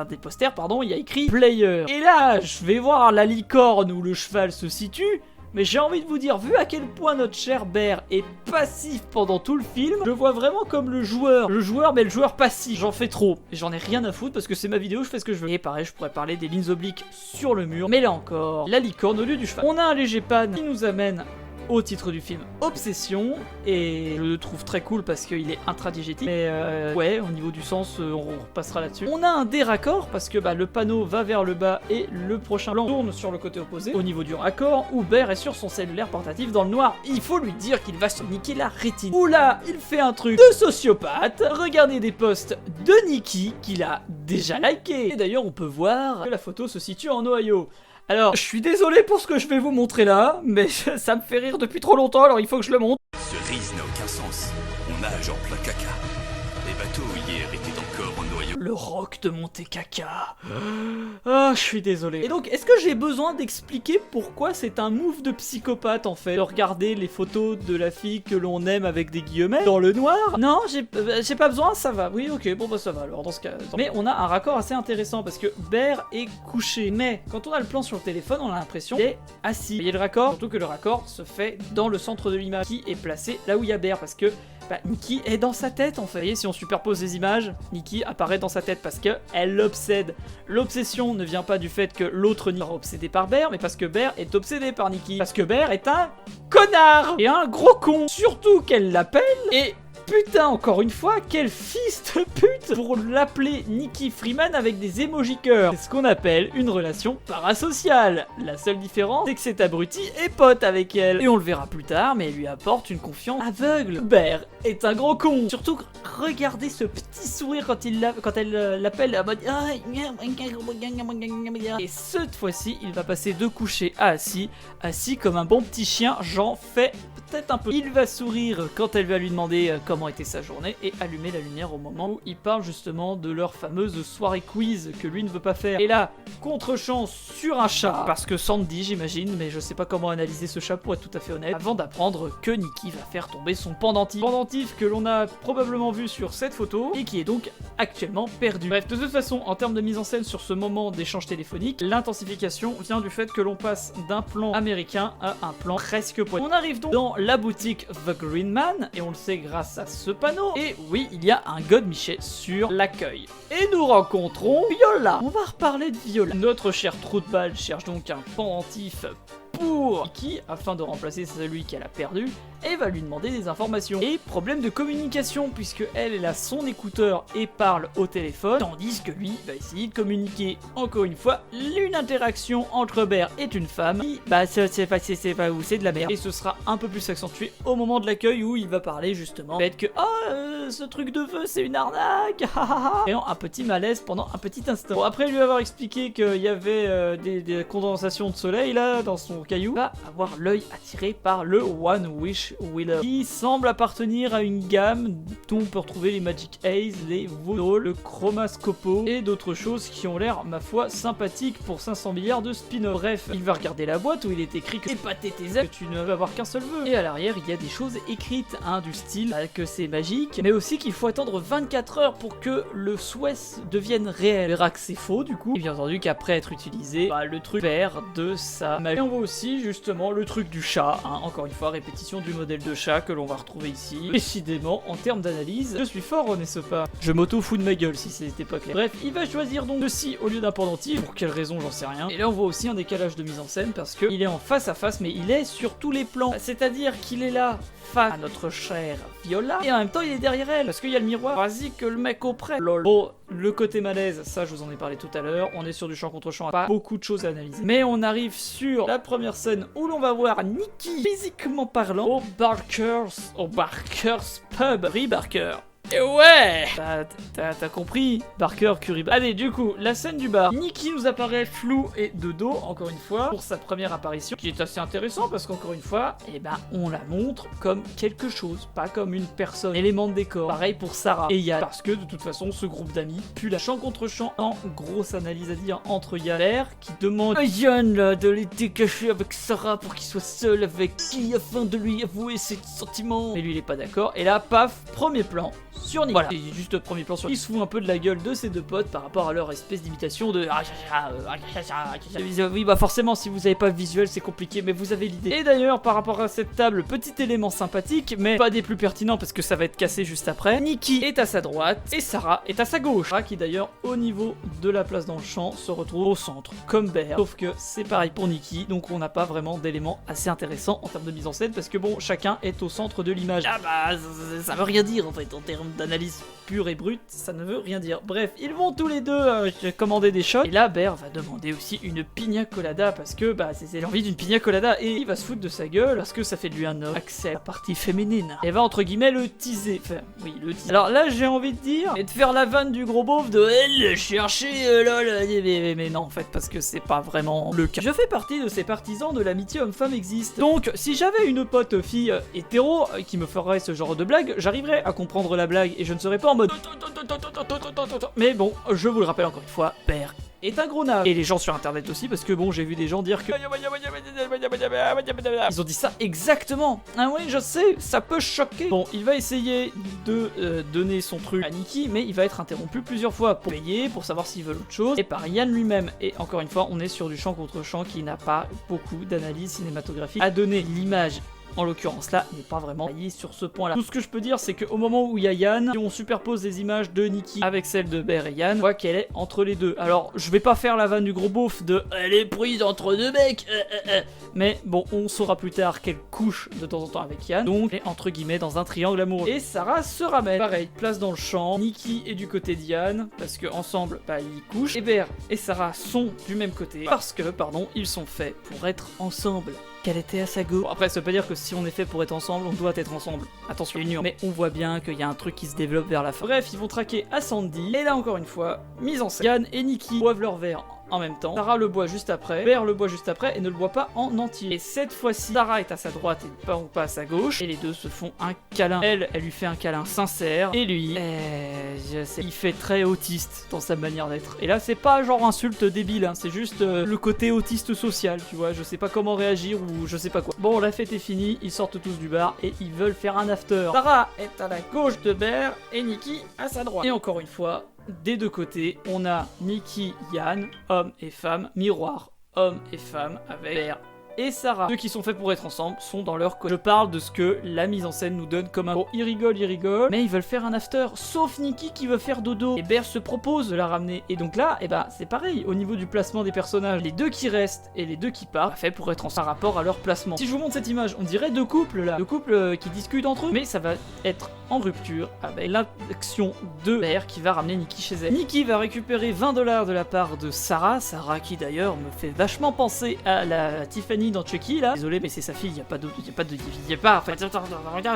des posters, il y a écrit Player. Et là, je vais voir la licorne où le cheval se situe. Mais j'ai envie de vous dire, vu à quel point notre cher Bear est passif pendant tout le film, je le vois vraiment comme le joueur. Le joueur, mais le joueur passif. J'en fais trop. Et j'en ai rien à foutre parce que c'est ma vidéo, je fais ce que je veux. Et pareil, je pourrais parler des lignes obliques sur le mur. Mais là encore, la licorne au lieu du cheval. On a un léger pan qui nous amène au titre du film Obsession, et je le trouve très cool parce qu'il est intradigétique, mais ouais, au niveau du sens, on repassera là-dessus. On a un déraccord parce que le panneau va vers le bas et le prochain plan tourne sur le côté opposé. Au niveau du raccord, où Bear est sur son cellulaire portatif dans le noir, il faut lui dire qu'il va se niquer la rétine. Oula, il fait un truc de sociopathe. Regardez des posts de Nikki qu'il a déjà liké. Et d'ailleurs, on peut voir que la photo se situe en Ohio. Alors, je suis désolé pour ce que je vais vous montrer là, mais ça me fait rire depuis trop longtemps, alors il faut que je le montre. Ce riz n'a aucun sens. On nage en plein caca. Les bateaux hier étaient encore en noyau. Le roc de Monte Caca. Ah, je suis désolé. Et donc, est-ce que j'ai besoin d'expliquer pourquoi c'est un move de psychopathe en fait? De regarder les photos de la fille que l'on aime avec des guillemets dans le noir? Non, j'ai pas besoin, ça va. Oui, ok, bon ça va alors dans ce cas. Mais on a un raccord assez intéressant parce que Bear est couché. Mais quand on a le plan sur le téléphone, on a l'impression qu'il est assis. Vous voyez le raccord? Surtout que le raccord se fait dans le centre de l'image qui est placé là où il y a Bear parce que bah, Nikki est dans sa tête en fait. Vous voyez, si on superpose les images, Nikki apparaît dans sa tête parce que elle l'obsède. L'obsession ne vient pas du fait que l'autre Nikki est obsédé par Bear, mais parce que Bear est obsédé par Nikki. Parce que Bear est un connard et un gros con. Surtout qu'elle l'appelle et... Putain, encore une fois, quel fils de pute pour l'appeler Nikki Freeman avec des emojis cœurs. C'est ce qu'on appelle une relation parasociale. La seule différence, c'est que cet abruti est pote avec elle. Et on le verra plus tard, mais elle lui apporte une confiance aveugle. Bear est un gros con. Surtout, regardez ce petit sourire quand elle l'appelle en mode... Et cette fois-ci, il va passer de coucher à assis comme un bon petit chien, j'en fais peut-être un peu. Il va sourire quand elle va lui demander comment était sa journée et allumer la lumière au moment où il parle justement de leur fameuse soirée quiz que lui ne veut pas faire. Et là, contre-champ sur un chat, parce que Sandy j'imagine, mais je sais pas comment analyser ce chat pour être tout à fait honnête, avant d'apprendre que Nikki va faire tomber son pendentif. Pendentif que l'on a probablement vu sur cette photo et qui est donc actuellement perdu. Bref, de toute façon, en termes de mise en scène sur ce moment d'échange téléphonique, l'intensification vient du fait que l'on passe d'un plan américain à un plan presque poilu. On arrive donc dans la boutique The Green Man, et on le sait grâce à ce panneau, et oui, il y a un godemiché sur l'accueil. Et nous rencontrons Viola. On va reparler de Viola. Notre cher trou de balle cherche donc un pendentif pour Nikki afin de remplacer celui qu'elle a perdu et va lui demander des informations. Et problème de communication puisque elle a son écouteur et parle au téléphone tandis que lui va essayer de communiquer. Encore une fois, une interaction entre Bear et une femme qui, bah c'est pas où c'est de la merde. Et ce sera un peu plus accentué au moment de l'accueil où il va parler justement du fait que ce truc de feu c'est une arnaque. Ayant un petit malaise pendant un petit instant. Bon, après lui avoir expliqué qu'il y avait des condensations de soleil là dans son caillou, va avoir l'œil attiré par le One Wish Willow qui semble appartenir à une gamme dont on peut retrouver les Magic Haze, les Voodoo, le Chromascopo et d'autres choses qui ont l'air, ma foi, sympathiques pour 500 milliards de spin-off. Bref, il va regarder la boîte où il est écrit que épater tes ailes, que tu ne vas avoir qu'un seul vœu. Et à l'arrière, il y a des choses écrites, du style que c'est magique, mais aussi qu'il faut attendre 24 heures pour que le souhait devienne réel. On verra que c'est faux du coup, et bien entendu qu'après être utilisé, le truc perd de sa magie. Et on voit aussi justement le truc du chat, encore une fois, répétition du modèle de chat que l'on va retrouver ici. Décidément, en termes d'analyse, je suis fort, n'est-ce pas? Je m'auto-fous de ma gueule si c'était pas clair. Bref, il va choisir donc ceci au lieu d'un pendentif, pour quelle raison j'en sais rien. Et là on voit aussi un décalage de mise en scène parce que il est en face à face, mais il est sur tous les plans. C'est-à-dire qu'il est là face à notre chère Viola et en même temps il est derrière elle parce qu'il y a le miroir. Vas-y que le mec auprès. Lol. Bon, le côté malaise, ça je vous en ai parlé tout à l'heure. On est sur du champ contre champ, pas beaucoup de choses à analyser. Mais on arrive sur la première scène où l'on va voir Nikki physiquement parlant au Barker's Pub. Ri Barker. Et ouais, t'as compris, Barker, Curry. Allez, du coup, la scène du bar. Nikki nous apparaît flou et de dos, encore une fois, pour sa première apparition, qui est assez intéressant parce qu'encore une fois, on la montre comme quelque chose, pas comme une personne, élément de décor. Pareil pour Sarah et Yann, parce que de toute façon, ce groupe d'amis pue la champ contre champ en grosse analyse à dire entre Yann qui demande à Yann là, de les décacher avec Sarah pour qu'il soit seul avec qui afin de lui avouer ses sentiments. Mais lui, il est pas d'accord. Et là, paf, premier plan sur Nikki. Voilà, c'est juste premier plan sur Nikki. Il se fout un peu de la gueule de ses deux potes par rapport à leur espèce d'imitation de oui, bah forcément, si vous avez pas le visuel, c'est compliqué, mais vous avez l'idée. Et d'ailleurs, par rapport à cette table, petit élément sympathique, mais pas des plus pertinents parce que ça va être cassé juste après. Nikki est à sa droite et Sarah est à sa gauche. Sarah qui d'ailleurs, au niveau de la place dans le champ, se retrouve au centre, comme Bear. Sauf que c'est pareil pour Nikki, donc on n'a pas vraiment d'éléments assez intéressants en termes de mise en scène parce que bon, chacun est au centre de l'image. Ah bah, ça veut rien dire en fait en termes d'analyse pure et brute, ça ne veut rien dire. Bref, ils vont tous les deux commander des shots. Et là, Bear va demander aussi une pina colada parce que bah c'est l'envie d'une pina colada et il va se foutre de sa gueule parce que ça fait de lui un homme. Accès à la partie féminine. Et va entre guillemets le teaser. Enfin, oui, le teaser. Alors là, j'ai envie de dire et de faire la vanne du gros beauf de elle chercher lol. Mais non, en fait, parce que c'est pas vraiment le cas. Je fais partie de ces partisans de l'amitié homme-femme existe. Donc, si j'avais une pote fille hétéro qui me ferait ce genre de blague, j'arriverais à comprendre la blague et je ne serais pas en mode mais bon, je vous le rappelle encore une fois, Bear est un gros naze. Et les gens sur internet aussi, parce que bon, j'ai vu des gens dire que ils ont dit ça exactement. Ah oui, je sais, ça peut choquer. Bon, il va essayer de donner son truc à Nikki, mais il va être interrompu plusieurs fois pour payer, pour savoir s'il veut autre chose, et par Yann lui-même. Et encore une fois, on est sur du champ contre champ qui n'a pas beaucoup d'analyse cinématographique à donner. L'image en l'occurrence là, n'est pas vraiment taillé sur ce point là. Tout ce que je peux dire, c'est qu'au moment où il y a Yann, si on superpose les images de Nikki avec celles de Bear et Yann, on voit qu'elle est entre les deux. Alors je vais pas faire la vanne du gros beauf de elle est prise entre deux mecs, mais bon, on saura plus tard qu'elle couche de temps en temps avec Yann, donc elle est entre guillemets dans un triangle amoureux. Et Sarah se ramène, pareil, place dans le champ, Nikki est du côté de Yann, parce que ensemble, bah ils couchent, et Bear et Sarah sont du même côté, parce que, pardon, ils sont faits pour être ensemble. Qu'elle était à sa gauche. Bon, après, ça veut pas dire que si on est fait pour être ensemble, on doit être ensemble. Attention, il y a une nuance. Mais on voit bien qu'il y a un truc qui se développe vers la fin. Bref, ils vont traquer à Sandy. Et là, encore une fois, mise en scène. Yann et Nikki boivent leur verre en même temps. Sarah le boit juste après. Bear le boit juste après et ne le boit pas en entier. Et cette fois-ci, Sarah est à sa droite et pas à sa gauche. Et les deux se font un câlin. Elle lui fait un câlin sincère. Et lui, je sais, il fait très autiste dans sa manière d'être. Et là, c'est pas genre insulte débile, hein, c'est juste le côté autiste social, tu vois. Je sais pas comment réagir ou je sais pas quoi. Bon, la fête est finie, ils sortent tous du bar et ils veulent faire un after. Sarah est à la gauche de Bear et Nikki à sa droite. Et encore une fois, des deux côtés, on a Nikki, Yann, homme et femme, miroir, homme et femme, avec Bear et Sarah. Ceux qui sont faits pour être ensemble sont dans leur côté. Je parle de ce que la mise en scène nous donne comme un... Bon, ils rigolent, mais ils veulent faire un after, sauf Nikki qui veut faire dodo. Et Bear se propose de la ramener. Et donc là, c'est pareil, au niveau du placement des personnages, les deux qui restent et les deux qui partent, fait pour être ensemble par rapport à leur placement. Si je vous montre cette image, on dirait deux couples là, deux couples qui discutent entre eux, mais ça va être en rupture avec l'action de Bear qui va ramener Nikki chez elle. Nikki va récupérer 20 $, de la part de Sarah qui d'ailleurs me fait vachement penser à la Tiffany dans Chucky là. Désolé, mais c'est sa fille, y a pas en fait.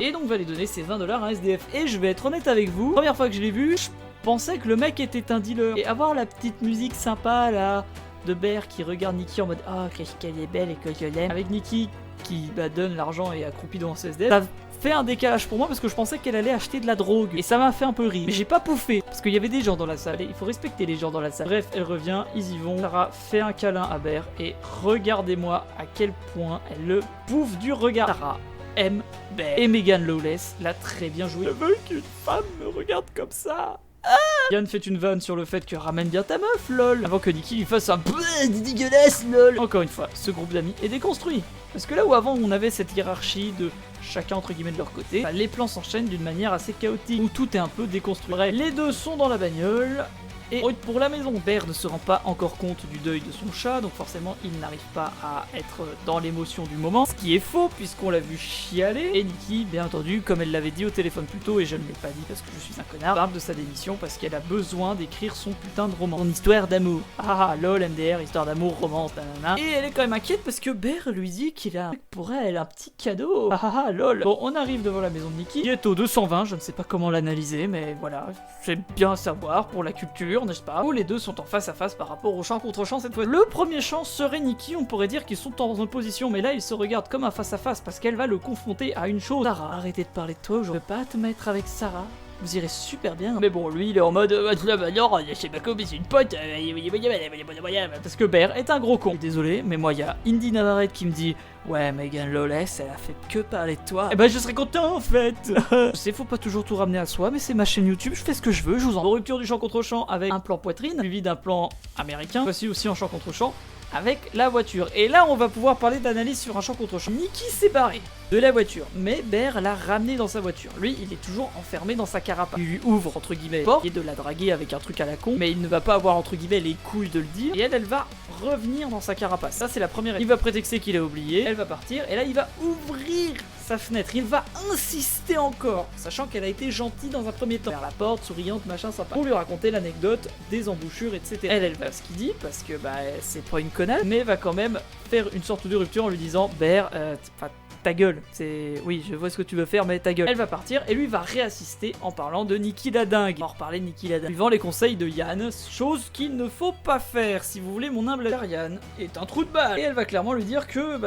Et donc va lui donner ses 20 $ à SDF. Et je vais être honnête avec vous, première fois que je l'ai vu, je pensais que le mec était un dealer. Et avoir la petite musique sympa là de Bear qui regarde Nikki en mode oh qu'est-ce qu'elle est belle et que je l'aime, avec Nikki qui donne l'argent et accroupit devant ce SDF, ça fait un décalage pour moi parce que je pensais qu'elle allait acheter de la drogue et ça m'a fait un peu rire. Mais j'ai pas pouffé parce qu'il y avait des gens dans la salle et il faut respecter les gens dans la salle. Bref, elle revient, ils y vont. Sarah fait un câlin à Bear et regardez-moi à quel point elle le bouffe du regard. Sarah aime Bear et Megan Lawless l'a très bien joué. Je veux qu'une femme me regarde comme ça. Yann fait une vanne sur le fait que ramène bien ta meuf, lol, avant que Nikki lui fasse un dégueulasse, lol. Encore une fois, ce groupe d'amis est déconstruit. Parce que là où avant on avait cette hiérarchie de chacun entre guillemets de leur côté, les plans s'enchaînent d'une manière assez chaotique, où tout est un peu déconstruit. Bref, les deux sont dans la bagnole. Et pour la maison, Bear ne se rend pas encore compte du deuil de son chat, donc forcément il n'arrive pas à être dans l'émotion du moment, ce qui est faux puisqu'on l'a vu chialer. Et Nikki, bien entendu, comme elle l'avait dit au téléphone plus tôt, et je ne l'ai pas dit parce que je suis un connard, parle de sa démission parce qu'elle a besoin d'écrire son putain de roman, son histoire d'amour. Ah lol, MDR, histoire d'amour, romance, nanana. Et elle est quand même inquiète parce que Bear lui dit qu'il a pour elle un petit cadeau. Ah lol. Bon, on arrive devant la maison de Nikki, qui est au 220, je ne sais pas comment l'analyser, mais voilà, c'est bien à savoir pour la culture, n'est-ce pas, où les deux sont en face à face par rapport au champ contre champ cette fois. Le premier champ serait Nikki, on pourrait dire qu'ils sont en opposition, mais là ils se regardent comme un face à face parce qu'elle va le confronter à une chose. Sarah, arrêtez de parler de toi, je veux pas te mettre avec Sarah. Vous irez super bien. Mais bon, lui, il est en mode non, c'est pas comme c'est une pote. Parce que Bear est un gros con. Désolé, mais moi, il y a Indy Navarrete qui me dit ouais, Megan Lawless, elle a fait que parler de toi. Et ben, je serais content en fait. Je sais, faut pas toujours tout ramener à soi, mais c'est ma chaîne YouTube, je fais ce que je veux. Je vous en rupture du champ contre champ avec un plan poitrine, suivi d'un plan américain. Voici aussi en champ contre champ avec la voiture. Et là, on va pouvoir parler d'analyse sur un champ contre champ. Nikki s'est barré de la voiture, mais Bear l'a ramené dans sa voiture. Lui, il est toujours enfermé dans sa carapace. Il lui ouvre, entre guillemets, la porte et de la draguer avec un truc à la con, mais il ne va pas avoir, entre guillemets, les couilles de le dire. Et elle va revenir dans sa carapace. Ça, c'est la première. Il va prétexter qu'il a oublié, elle va partir, et là, il va ouvrir sa fenêtre. Il va insister encore, sachant qu'elle a été gentille dans un premier temps. Vers la porte, souriante, machin, sympa. Pour lui raconter l'anecdote des embouchures, etc. Elle va ce qu'il dit, parce que, c'est pas une connasse, mais va quand même faire une sorte de rupture en lui disant, Bear, ta gueule, c'est... Oui, je vois ce que tu veux faire, mais ta gueule. Elle va partir, et lui va réassister en parlant de Nikki la dingue. On va en reparler de Nikki la dingue. Suivant les conseils de Yann, chose qu'il ne faut pas faire, si vous voulez mon humble avis. Yann est un trou de balle. Et elle va clairement lui dire que,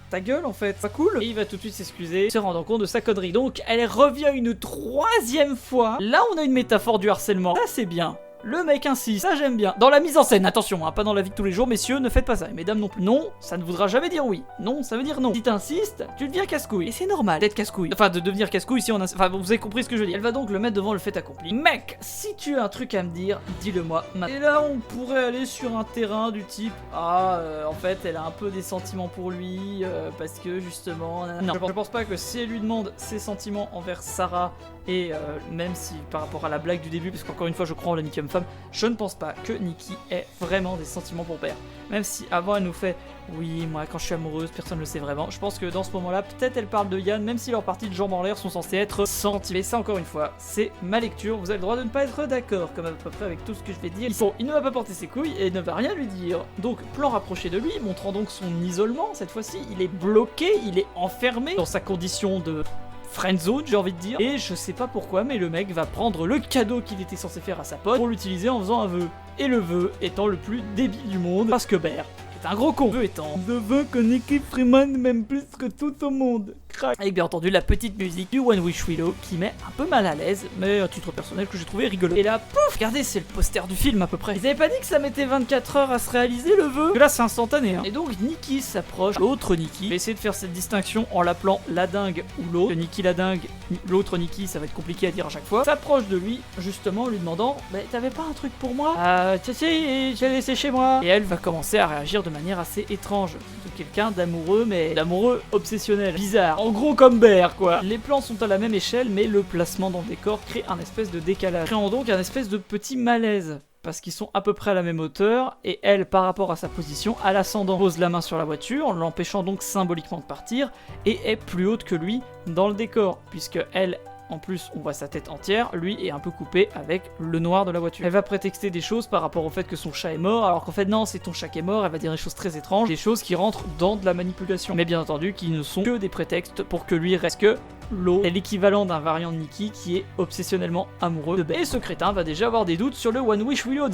ta gueule en fait, pas cool. Et il va tout de suite s'excuser, se rendant compte de sa connerie. Donc, elle revient une troisième fois. Là, on a une métaphore du harcèlement. Ça, c'est bien. Le mec insiste, ça j'aime bien. Dans la mise en scène, attention, hein, pas dans la vie de tous les jours, messieurs, ne faites pas ça. Et mesdames non plus. Non, ça ne voudra jamais dire oui. Non, ça veut dire non. Si t'insistes, tu deviens casse-couille. Et c'est normal d'être casse-couille. Enfin, de devenir casse-couille si on a... Enfin, vous avez compris ce que je veux dire. Elle va donc le mettre devant le fait accompli. Mec, si tu as un truc à me dire, dis-le-moi maintenant. Et là, on pourrait aller sur un terrain du type... en fait, elle a un peu des sentiments pour lui, parce que justement... Non, je pense pas que si elle lui demande ses sentiments envers Sarah, et même si par rapport à la blague du début, parce qu'encore une fois, je crois en l'amitié homme-femme, je ne pense pas que Nikki ait vraiment des sentiments pour Bear. Même si avant elle nous fait oui, moi quand je suis amoureuse, personne ne le sait vraiment. Je pense que dans ce moment-là, peut-être elle parle de Yann, même si leurs parties de jambes en l'air sont censées être senties. Mais ça, encore une fois, c'est ma lecture. Vous avez le droit de ne pas être d'accord, comme à peu près avec tout ce que je vais dire. Bon, il ne va pas porter ses couilles et ne va rien lui dire. Donc, plan rapproché de lui, montrant donc son isolement. Cette fois-ci, il est bloqué, il est enfermé dans sa condition de friendzone, j'ai envie de dire. Et je sais pas pourquoi, mais le mec va prendre le cadeau qu'il était censé faire à sa pote pour l'utiliser en faisant un vœu. Et le vœu étant le plus débile du monde, parce que Bear est un gros con. Le vœu étant: je veux que Nikki Freeman m'aime plus que tout au monde. Crac. Avec bien entendu la petite musique du One Wish Willow qui met un peu mal à l'aise, mais à titre personnel que j'ai trouvé rigolo. Et là, pouf, regardez, c'est le poster du film à peu près. Ils avaient pas dit que ça mettait 24 heures à se réaliser le vœu? Que là c'est instantané, hein. Et donc Nikki s'approche, l'autre Nikki, je vais essayer de faire cette distinction en l'appelant la dingue ou l'autre. Nikki la dingue, l'autre Nikki, ça va être compliqué à dire à chaque fois. S'approche de lui, justement, lui demandant: bah t'avais pas un truc pour moi? Si, j'ai laissé chez moi. Et elle va commencer à réagir de manière assez étrange. De quelqu'un d'amoureux, mais d'amoureux obsessionnel. Bizarre. En gros comme Bear, quoi. Les plans sont à la même échelle, mais le placement dans le décor crée un espèce de décalage. Créant donc un espèce de petit malaise. Parce qu'ils sont à peu près à la même hauteur, et elle, par rapport à sa position, à l'ascendant, pose la main sur la voiture, l'empêchant donc symboliquement de partir, et est plus haute que lui dans le décor, puisque elle, en plus, on voit sa tête entière, lui est un peu coupé avec le noir de la voiture. Elle va prétexter des choses par rapport au fait que son chat est mort, alors qu'en fait non, c'est ton chat qui est mort. Elle va dire des choses très étranges, des choses qui rentrent dans de la manipulation. Mais bien entendu, qui ne sont que des prétextes pour que lui reste que l'eau. C'est l'équivalent d'un variant de Nikki qui est obsessionnellement amoureux de Bear. Et ce crétin va déjà avoir des doutes sur le One Wish Willow.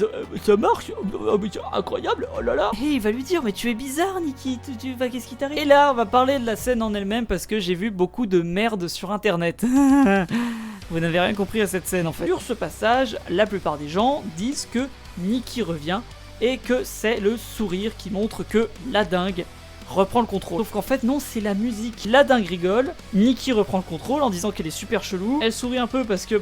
Ça marche? Incroyable, oh là là. Et il va lui dire: mais tu es bizarre Nikki, qu'est-ce qui t'arrive? Et là, on va parler de la scène en elle-même parce que j'ai vu beaucoup de merde sur internet. Vous n'avez rien compris à cette scène en fait. Sur ce passage, la plupart des gens disent que Nikki revient et que c'est le sourire qui montre que la dingue reprend le contrôle. Sauf qu'en fait non, c'est la musique. La dingue rigole, Nikki reprend le contrôle en disant qu'elle est super chelou. Elle sourit un peu parce que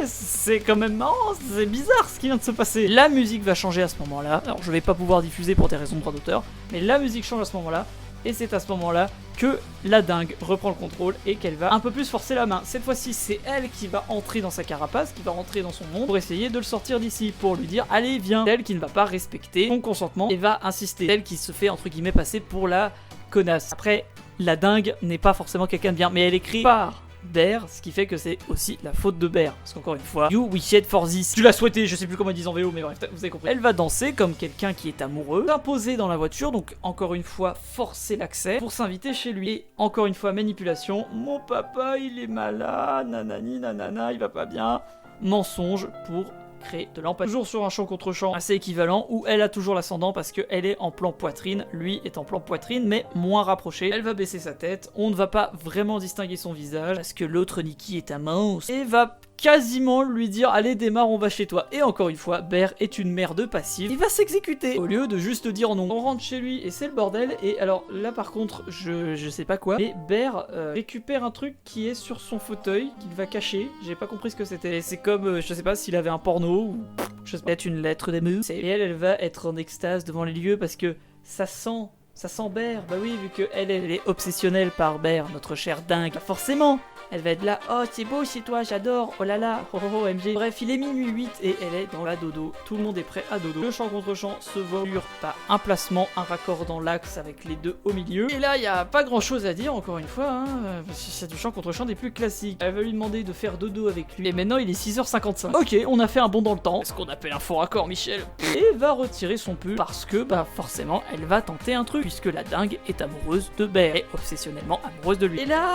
c'est quand même marrant, c'est bizarre ce qui vient de se passer. La musique va changer à ce moment-là. Alors je vais pas pouvoir diffuser pour des raisons de droit d'auteur, mais la musique change à ce moment-là. Et c'est à ce moment-là que la dingue reprend le contrôle et qu'elle va un peu plus forcer la main. Cette fois-ci, c'est elle qui va entrer dans sa carapace, qui va rentrer dans son monde pour essayer de le sortir d'ici, pour lui dire: allez, viens. Elle qui ne va pas respecter son consentement et va insister. Elle qui se fait entre guillemets passer pour la connasse. Après, la dingue n'est pas forcément quelqu'un de bien, mais elle écrit par Bear, ce qui fait que c'est aussi la faute de Bear. Parce qu'encore une fois, you wished for this. Tu l'as souhaité, je sais plus comment ils disent en VO, mais bref, vous avez compris. Elle va danser comme quelqu'un qui est amoureux, s'imposer dans la voiture, donc encore une fois, forcer l'accès pour s'inviter chez lui. Et encore une fois, manipulation. Mon papa, il est malade, nanani, nanana, il va pas bien. Mensonge pour créer de l'empathie. Toujours sur un champ contre champ assez équivalent où elle a toujours l'ascendant parce qu'elle est en plan poitrine, lui est en plan poitrine mais moins rapproché. Elle va baisser sa tête, on ne va pas vraiment distinguer son visage parce que l'autre Nikki est un monstre et va quasiment lui dire: allez démarre, on va chez toi. Et encore une fois, Bear est une merde passive, il va s'exécuter au lieu de juste dire non. On rentre chez lui et c'est le bordel. Et alors là par contre je sais pas quoi, mais Bear récupère un truc qui est sur son fauteuil qu'il va cacher. J'ai pas compris ce que c'était. C'est comme je sais pas s'il avait un porno ou je sais pas, peut-être une lettre d'amour. Et elle va être en extase devant les lieux parce que ça sent Bear. Bah oui, vu que elle est obsessionnelle par Bear, notre chère dingue. Bah forcément elle va être là: oh c'est beau chez toi, j'adore, oh là là, oh oh oh MG. Bref, il est minuit 8 et elle est dans la dodo. Tout le monde est prêt à dodo. Le champ contre champ se voit par un placement, un raccord dans l'axe avec les deux au milieu. Et là, il y a pas grand chose à dire, encore une fois, hein. C'est du champ contre champ des plus classiques. Elle va lui demander de faire dodo avec lui. Et maintenant, il est 6h55. Ok, on a fait un bond dans le temps. Ce qu'on appelle un faux raccord, Michel. Et va retirer son pull parce que, forcément, elle va tenter un truc. Puisque la dingue est amoureuse de Bear et obsessionnellement amoureuse de lui. Et là,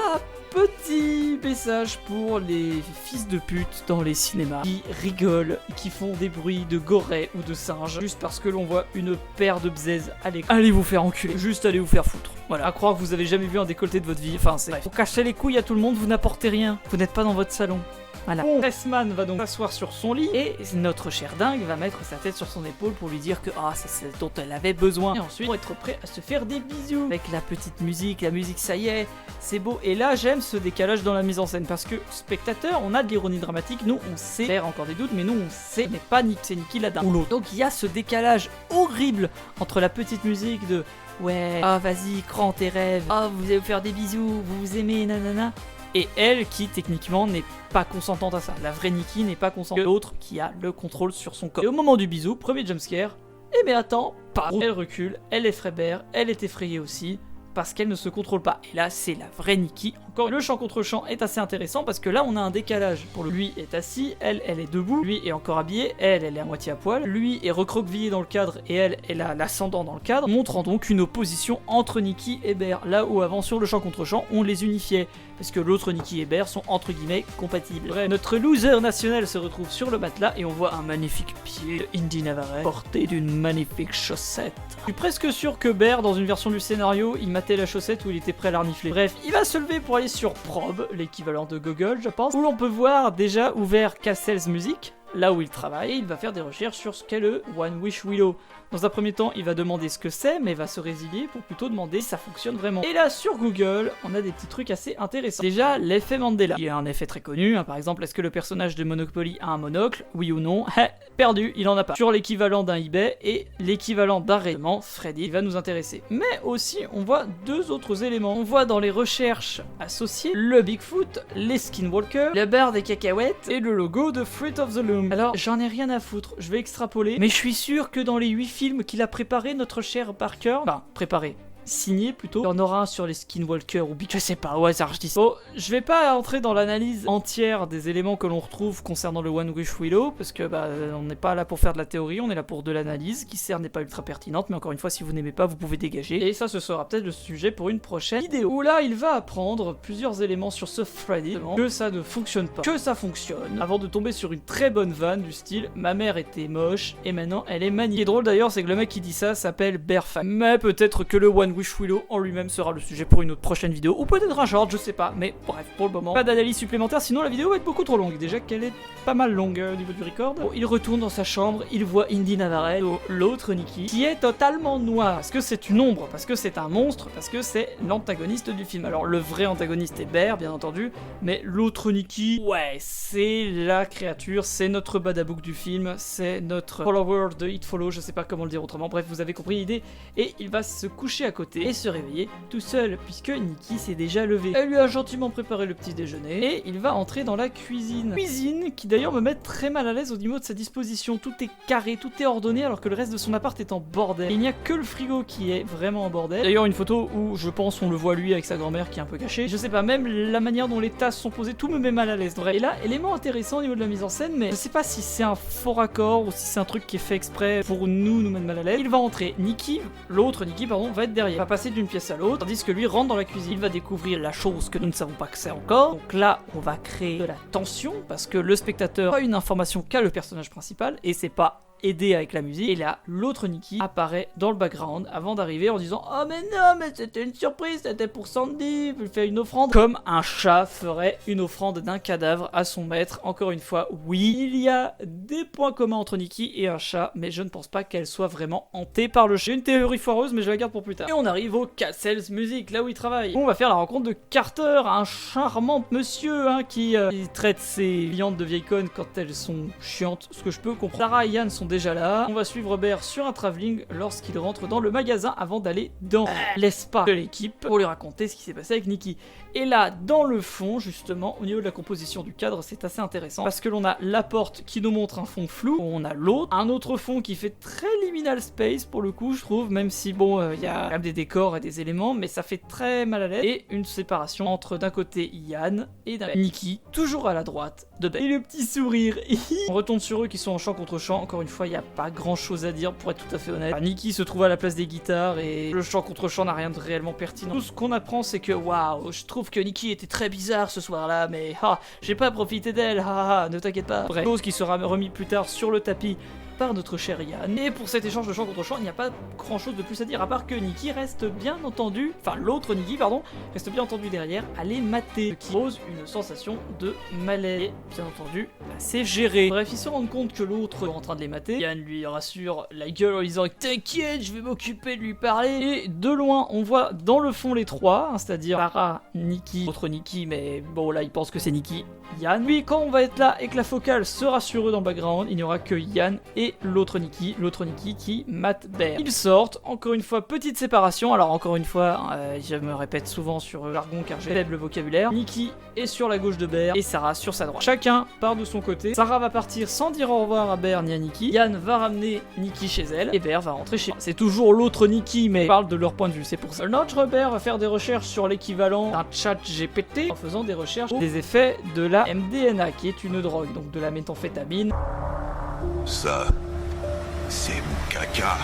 petit message pour les fils de pute dans les cinémas qui rigolent, qui font des bruits de gorée ou de singe juste parce que l'on voit une paire de bzaises à l'écran. Allez vous faire enculer, juste allez vous faire foutre. Voilà, à croire que vous avez jamais vu un décolleté de votre vie, enfin c'est... Vous cachez les couilles à tout le monde, vous n'apportez rien, vous n'êtes pas dans votre salon. Voilà. Bon, Pressman va donc s'asseoir sur son lit et notre cher dingue va mettre sa tête sur son épaule pour lui dire que c'est ce dont elle avait besoin. Et ensuite, pour être prêt à se faire des bisous. Avec la petite musique, la musique ça y est, c'est beau. Et là, j'aime ce décalage dans la mise en scène parce que spectateur, on a de l'ironie dramatique, nous on sait faire encore des doutes, mais nous on sait, mais pas c'est Nikki là-dedans ou l'autre. Donc il y a ce décalage horrible entre la petite musique de ouais, vas-y, crans tes rêves, vous allez vous faire des bisous, vous vous aimez, nanana. Et elle qui techniquement n'est pas consentante à ça. La vraie Nikki n'est pas consentante. L'autre qui a le contrôle sur son corps. Et au moment du bisou, premier jumpscare, mais attends, elle recule, elle effraie Bear, elle est effrayée aussi. Parce qu'elle ne se contrôle pas. Et là, c'est la vraie Nikki. Encore, le chant contre chant est assez intéressant parce que là, on a un décalage. Pour lui est assis, elle est debout. Lui est encore habillé, elle est à moitié à poil. Lui est recroquevillé dans le cadre et elle a l'ascendant dans le cadre, montrant donc une opposition entre Nikki et Bear. Là où avant, sur le chant contre chant, on les unifiait. Parce que l'autre Nikki et Bear sont entre guillemets compatibles. Bref, notre loser national se retrouve sur le matelas et on voit un magnifique pied de Indy Navarre porté d'une magnifique chaussette. Je suis presque sûr que Bear, dans une version du scénario, il matait la chaussette où il était prêt à la renifler. Bref, il va se lever pour aller sur Probe, l'équivalent de Google, je pense, où l'on peut voir déjà ouvert Castle's Music, là où il travaille, et il va faire des recherches sur ce qu'est le One Wish Willow. Dans un premier temps, il va demander ce que c'est, mais va se résilier pour plutôt demander si ça fonctionne vraiment. Et là, sur Google, on a des petits trucs assez intéressants. Déjà, l'effet Mandela. Il y a un effet très connu, par exemple, est-ce que le personnage de Monopoly a un monocle? Oui ou non? Perdu, il en a pas. Sur l'équivalent d'un eBay et l'équivalent d'un règlement, Freddy va nous intéresser. Mais aussi, on voit deux autres éléments. On voit dans les recherches associées le Bigfoot, les Skinwalkers, la barre des cacahuètes et le logo de Fruit of the Loom. Alors, j'en ai rien à foutre, je vais extrapoler, mais je suis sûr que dans les 8 films qu'il a préparé, notre cher Parker, signé plutôt, il y en aura un sur les Skinwalkers ou je sais pas, au hasard je dis ça. Bon, je vais pas entrer dans l'analyse entière des éléments que l'on retrouve concernant le One Wish Willow, parce que on n'est pas là pour faire de la théorie, on est là pour de l'analyse, qui certes n'est pas ultra pertinente, mais encore une fois, si vous n'aimez pas, vous pouvez dégager. Et ça, ce sera peut-être le sujet pour une prochaine vidéo, où là, il va apprendre plusieurs éléments sur ce Freddy, que ça ne fonctionne pas, que ça fonctionne, avant de tomber sur une très bonne vanne du style « Ma mère était moche, et maintenant elle est magnifique ». Ce qui est drôle d'ailleurs, c'est que le mec qui dit ça s'appelle Bearfax. Mais peut-être que le One Wish Willow en lui-même sera le sujet pour une autre prochaine vidéo, ou peut-être un short, je sais pas, mais bref, pour le moment, pas d'analyse supplémentaire, sinon la vidéo va être beaucoup trop longue. Déjà qu'elle est pas mal longue au niveau du record. Bon, il retourne dans sa chambre, il voit Indy Navarre, l'autre Nikki, qui est totalement noire, parce que c'est une ombre, parce que c'est un monstre, parce que c'est l'antagoniste du film. Alors le vrai antagoniste est Bear, bien entendu, mais l'autre Nikki, ouais, c'est la créature, c'est notre badabouk du film, c'est notre follower de It Follow, je sais pas comment le dire autrement, bref, vous avez compris l'idée, et il va se coucher à côté, et se réveiller tout seul, puisque Nikki s'est déjà levée. Elle lui a gentiment préparé le petit déjeuner, et il va entrer dans la cuisine. Cuisine qui d'ailleurs me met très mal à l'aise au niveau de sa disposition. Tout est carré, tout est ordonné, alors que le reste de son appart est en bordel. Et il n'y a que le frigo qui est vraiment en bordel. D'ailleurs, une photo où je pense on le voit lui avec sa grand-mère qui est un peu cachée. Je sais pas, même la manière dont les tasses sont posées, tout me met mal à l'aise. Et là, élément intéressant au niveau de la mise en scène, mais je sais pas si c'est un faux raccord ou si c'est un truc qui est fait exprès pour nous mettre mal à l'aise. Il va entrer. L'autre Nikki, va être derrière. Il va passer d'une pièce à l'autre, tandis que lui rentre dans la cuisine. Il va découvrir la chose que nous ne savons pas que c'est encore. Donc là, on va créer de la tension, parce que le spectateur a une information qu'a le personnage principal, et c'est pas aider avec la musique. Et là, l'autre Nikki apparaît dans le background avant d'arriver en disant « Oh mais non, mais c'était une surprise, c'était pour Sandy, je fais une offrande ». Comme un chat ferait une offrande d'un cadavre à son maître. Encore une fois, oui, il y a des points communs entre Nikki et un chat, mais je ne pense pas qu'elle soit vraiment hantée par le chat. J'ai une théorie foireuse, mais je la garde pour plus tard. Et on arrive au Castle's Music, là où il travaille. On va faire la rencontre de Carter, un charmant monsieur qui traite ses clientes de vieilles connes quand elles sont chiantes, ce que je peux comprendre. Sarah et Yann sont déjà là. On va suivre Bear sur un travelling lorsqu'il rentre dans le magasin avant d'aller dans l'espace de l'équipe pour lui raconter ce qui s'est passé avec Nikki. Et là, dans le fond, justement, au niveau de la composition du cadre, c'est assez intéressant parce que l'on a la porte qui nous montre un fond flou, on a l'autre, un autre fond qui fait très liminal space pour le coup, je trouve, même si bon, il y a quand même des décors et des éléments, mais ça fait très mal à l'aise, et une séparation entre d'un côté Yann et d'un Nikki, toujours à la droite de Bear. Et le petit sourire. On retourne sur eux qui sont en chant contre chant. Encore une fois, il n'y a pas grand chose à dire pour être tout à fait honnête. Nikki se trouve à la place des guitares et le chant contre chant n'a rien de réellement pertinent. Tout ce qu'on apprend, c'est que waouh, je trouve que Nikki était très bizarre ce soir-là, mais j'ai pas profité d'elle, ne t'inquiète pas. Bref, chose qui sera remis plus tard sur le tapis par notre cher Yann. Et pour cet échange de champ contre champ, il n'y a pas grand chose de plus à dire à part que Nikki reste bien entendu, enfin l'autre Nikki pardon, reste bien entendu derrière à les mater, ce qui pose une sensation de malaise. Et bien entendu, c'est géré. Bref, ils se rendent compte que l'autre est en train de les mater. Yann lui rassure la gueule en disant t'inquiète, je vais m'occuper de lui parler. Et de loin, on voit dans le fond les trois, hein, c'est-à-dire Sarah, Nikki, autre Nikki, mais bon là il pense que c'est Nikki, Yann. Puis quand on va être là et que la focale sera sur eux dans le background, il n'y aura que Yann et l'autre Nikki qui mate Bear. Ils sortent, encore une fois, petite séparation. Alors encore une fois, je me répète souvent sur le jargon car j'ai faible vocabulaire. Nikki est sur la gauche de Bear et Sarah sur sa droite. Chacun part de son côté. Sarah va partir sans dire au revoir à Bear ni à Nikki. Yann va ramener Nikki chez elle et Bear va rentrer chez elle. C'est toujours l'autre Nikki, mais parle de leur point de vue, c'est pour ça. Notre Bear va faire des recherches sur l'équivalent d'un chat GPT en faisant des recherches sur des effets de la MDMA, qui est une drogue, donc de la méthamphétamine. Ça, c'est mon caca.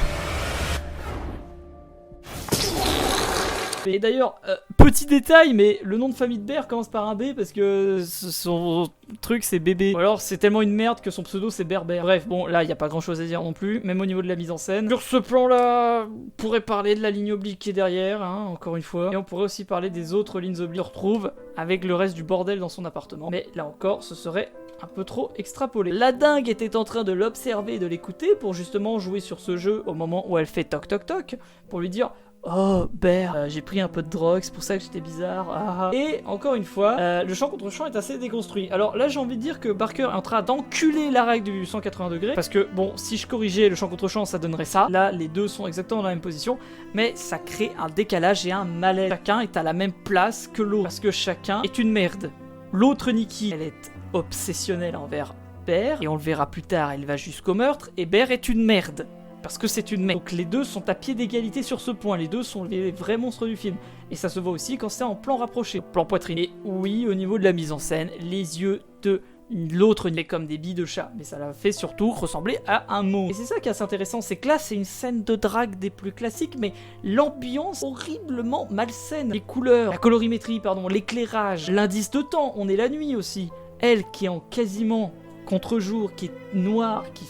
Et d'ailleurs, petit détail, mais le nom de famille de Bear commence par un B parce que son truc c'est bébé. Ou alors c'est tellement une merde que son pseudo c'est Bear. Bref, bon là il n'y a pas grand chose à dire non plus, même au niveau de la mise en scène. Sur ce plan là, on pourrait parler de la ligne oblique qui est derrière, hein, encore une fois. Et on pourrait aussi parler des autres lignes obliques qu'on retrouve avec le reste du bordel dans son appartement. Mais là encore, ce serait un peu trop extrapolé. La dingue était en train de l'observer et de l'écouter pour justement jouer sur ce jeu au moment où elle fait toc toc toc, pour lui dire oh, Bear, j'ai pris un peu de drogue, c'est pour ça que j'étais bizarre. Et encore une fois, le champ contre champ est assez déconstruit. Alors là, j'ai envie de dire que Barker est en train d'enculer la règle du 180 degrés. Parce que, bon, si je corrigeais le champ contre champ, ça donnerait ça. Là, les deux sont exactement dans la même position. Mais ça crée un décalage et un malaise. Chacun est à la même place que l'autre. Parce que chacun est une merde. L'autre Nikki, elle est obsessionnelle envers Bear. Et on le verra plus tard, elle va jusqu'au meurtre. Et Bear est une merde. Parce que c'est une merde. Donc les deux sont à pied d'égalité sur ce point. Les deux sont les vrais monstres du film. Et ça se voit aussi quand c'est en plan rapproché, plan poitrine. Et oui, au niveau de la mise en scène, les yeux de l'autre est comme des billes de chat. Mais ça la fait surtout ressembler à un mot. Et c'est ça qui est assez intéressant, c'est que là, c'est une scène de drague des plus classiques, mais l'ambiance horriblement malsaine. Les couleurs, la colorimétrie, pardon, l'éclairage, l'indice de temps, on est la nuit aussi. Elle qui est en quasiment contre-jour, qui est noir, qui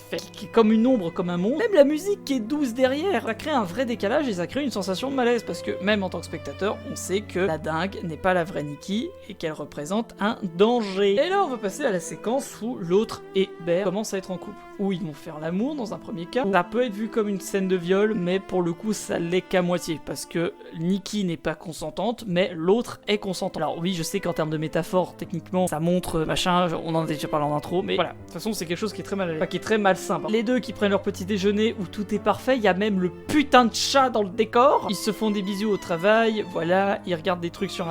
est comme une ombre, comme un monstre. Même la musique qui est douce derrière, ça crée un vrai décalage et ça crée une sensation de malaise parce que même en tant que spectateur, on sait que la dingue n'est pas la vraie Nikki et qu'elle représente un danger. Et là, on va passer à la séquence où l'autre et Bear commencent à être en couple, où ils vont faire l'amour dans un premier cas. Ça peut être vu comme une scène de viol, mais pour le coup, ça l'est qu'à moitié parce que Nikki n'est pas consentante, mais l'autre est consentante. Alors oui, je sais qu'en termes de métaphore, techniquement, ça montre machin, on en a déjà parlé en intro, mais voilà. De toute façon, c'est quelque chose qui est très malsain. Les deux qui prennent leur petit déjeuner où tout est parfait, il y a même le putain de chat dans le décor. Ils se font des bisous au travail, voilà, ils regardent des trucs sur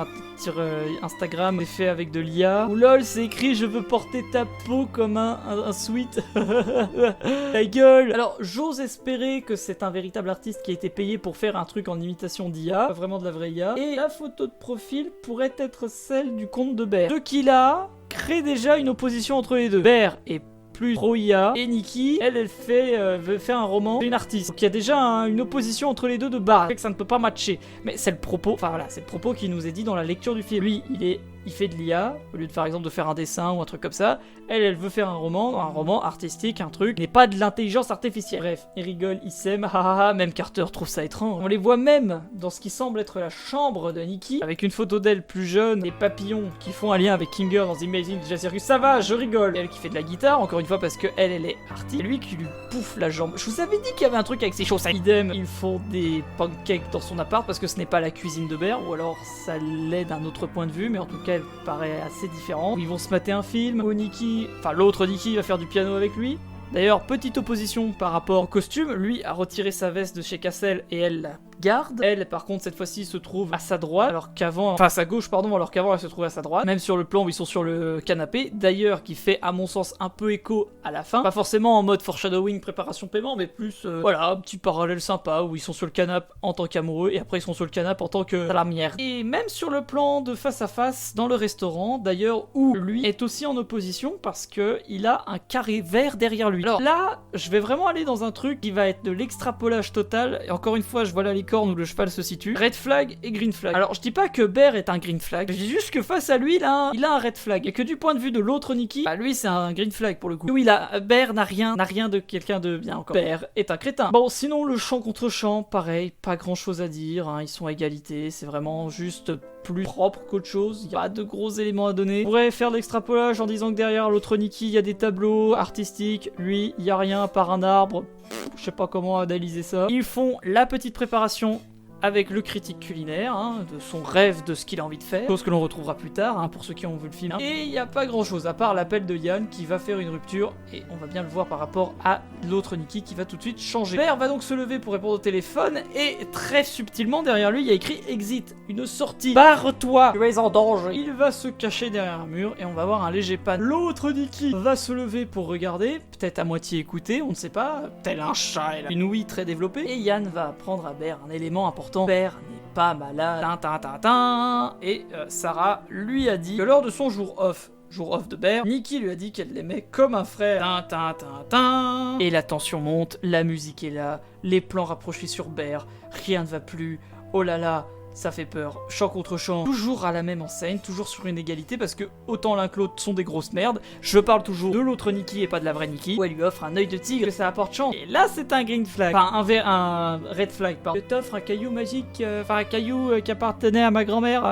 Instagram, fait avec de l'IA. Ou lol, c'est écrit je veux porter ta peau comme un sweat. La gueule. Alors, j'ose espérer que c'est un véritable artiste qui a été payé pour faire un truc en imitation d'IA, pas vraiment de la vraie IA. Et la photo de profil pourrait être celle du compte de Bear. Ce qu'il a crée déjà une opposition entre les deux. Bear est plus pro IA et Nikki, elle veut faire un roman, c'est une artiste. Donc il y a déjà une opposition entre les deux de base, que ça ne peut pas matcher. Mais c'est le propos, enfin voilà, c'est le propos qui nous est dit dans la lecture du film. Lui, il fait de l'IA, au lieu de par exemple de faire un dessin ou un truc comme ça. Elle veut faire un roman artistique, un truc, n'est pas de l'intelligence artificielle. Bref, ils rigolent, ils s'aiment, même Carter trouve ça étrange. On les voit même dans ce qui semble être la chambre de Nikki, avec une photo d'elle plus jeune, des papillons qui font un lien avec Kinger dans Amazing Circus. Ça va, je rigole. Elle qui fait de la guitare, encore une fois parce que elle est artiste. Et lui qui lui pouffe la jambe. Je vous avais dit qu'il y avait un truc avec ses chaussettes. Idem, ils font des pancakes dans son appart parce que ce n'est pas la cuisine de Bear, ou alors ça l'est d'un autre point de vue, mais en tout cas elle paraît assez différente. Ils vont se mater un film où l'autre Nikki va faire du piano avec lui. D'ailleurs, petite opposition par rapport au costume, lui a retiré sa veste de chez Cassel et elle la garde. Elle, par contre, cette fois-ci se trouve à sa droite, à sa gauche, alors qu'avant elle se trouvait à sa droite. Même sur le plan où ils sont sur le canapé, d'ailleurs, qui fait à mon sens un peu écho à la fin. Pas forcément en mode foreshadowing, préparation paiement, mais plus, un petit parallèle sympa où ils sont sur le canapé en tant qu'amoureux et après ils sont sur le canapé en tant que la merde. Et même sur le plan de face à face dans le restaurant, d'ailleurs, où lui est aussi en opposition parce que il a un carré vert derrière lui. Alors là, je vais vraiment aller dans un truc qui va être de l'extrapolage total. Et encore une fois, je vois là les licorne où le cheval se situe. Red flag et green flag. Alors je dis pas que Bear est un green flag, je dis juste que face à lui il a un red flag. Et que du point de vue de l'autre Nikki, bah lui c'est un green flag pour le coup. Oui là, Bear n'a rien de quelqu'un de bien encore. Bear est un crétin. Bon sinon le champ contre champ, pareil, pas grand chose à dire, hein, ils sont à égalité, c'est vraiment juste plus propre qu'autre chose, il y a pas de gros éléments à donner. On pourrait faire de l'extrapolage en disant que derrière l'autre Nikki il y a des tableaux artistiques, lui il y a rien à part un arbre, je sais pas comment analyser ça. Ils font la petite préparation avec le critique culinaire, hein, de son rêve de ce qu'il a envie de faire, chose que l'on retrouvera plus tard, hein, pour ceux qui ont vu le film. Et il n'y a pas grand chose à part l'appel de Yann qui va faire une rupture, et on va bien le voir par rapport à l'autre Nikki qui va tout de suite changer. Bear va donc se lever pour répondre au téléphone, et très subtilement derrière lui il y a écrit exit, une sortie, barre-toi, tu es en danger. Il va se cacher derrière un mur, et on va voir un léger pan. L'autre Nikki va se lever pour regarder, peut-être à moitié écouter, on ne sait pas, tel un chat, elle a une ouïe très développée, et Yann va apprendre à Bear un élément important. Bear n'est pas malade. Et Sarah lui a dit que lors de son jour off de Bear, Nikki lui a dit qu'elle l'aimait comme un frère. Et la tension monte, la musique est là, les plans rapprochés sur Bear, rien ne va plus. Oh là là, ça fait peur. Champ contre champ, toujours à la même enseigne, toujours sur une égalité, parce que autant l'un que l'autre sont des grosses merdes. Je parle toujours de l'autre Nikki et pas de la vraie Nikki, où elle lui offre un œil de tigre et ça apporte chance. Et là, c'est un green flag. Enfin, un red flag, pardon. Je t'offre un caillou magique, un caillou qui appartenait à ma grand-mère.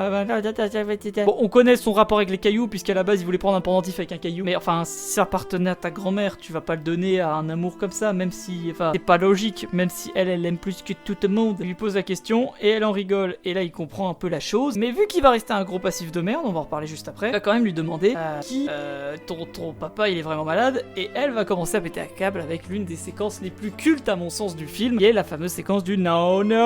Bon, on connaît son rapport avec les cailloux, puisqu'à la base, il voulait prendre un pendentif avec un caillou. Mais enfin, si ça appartenait à ta grand-mère, tu vas pas le donner à un amour comme ça, même si, enfin, c'est pas logique, même si elle aime plus que tout le monde. Il lui pose la question, et elle en rigole. Et là, il comprend un peu la chose, mais vu qu'il va rester un gros passif de merde, on va en reparler juste après, il va quand même lui demander qui ton papa il est vraiment malade, et elle va commencer à péter un câble avec l'une des séquences les plus cultes à mon sens du film, qui est la fameuse séquence du no, nice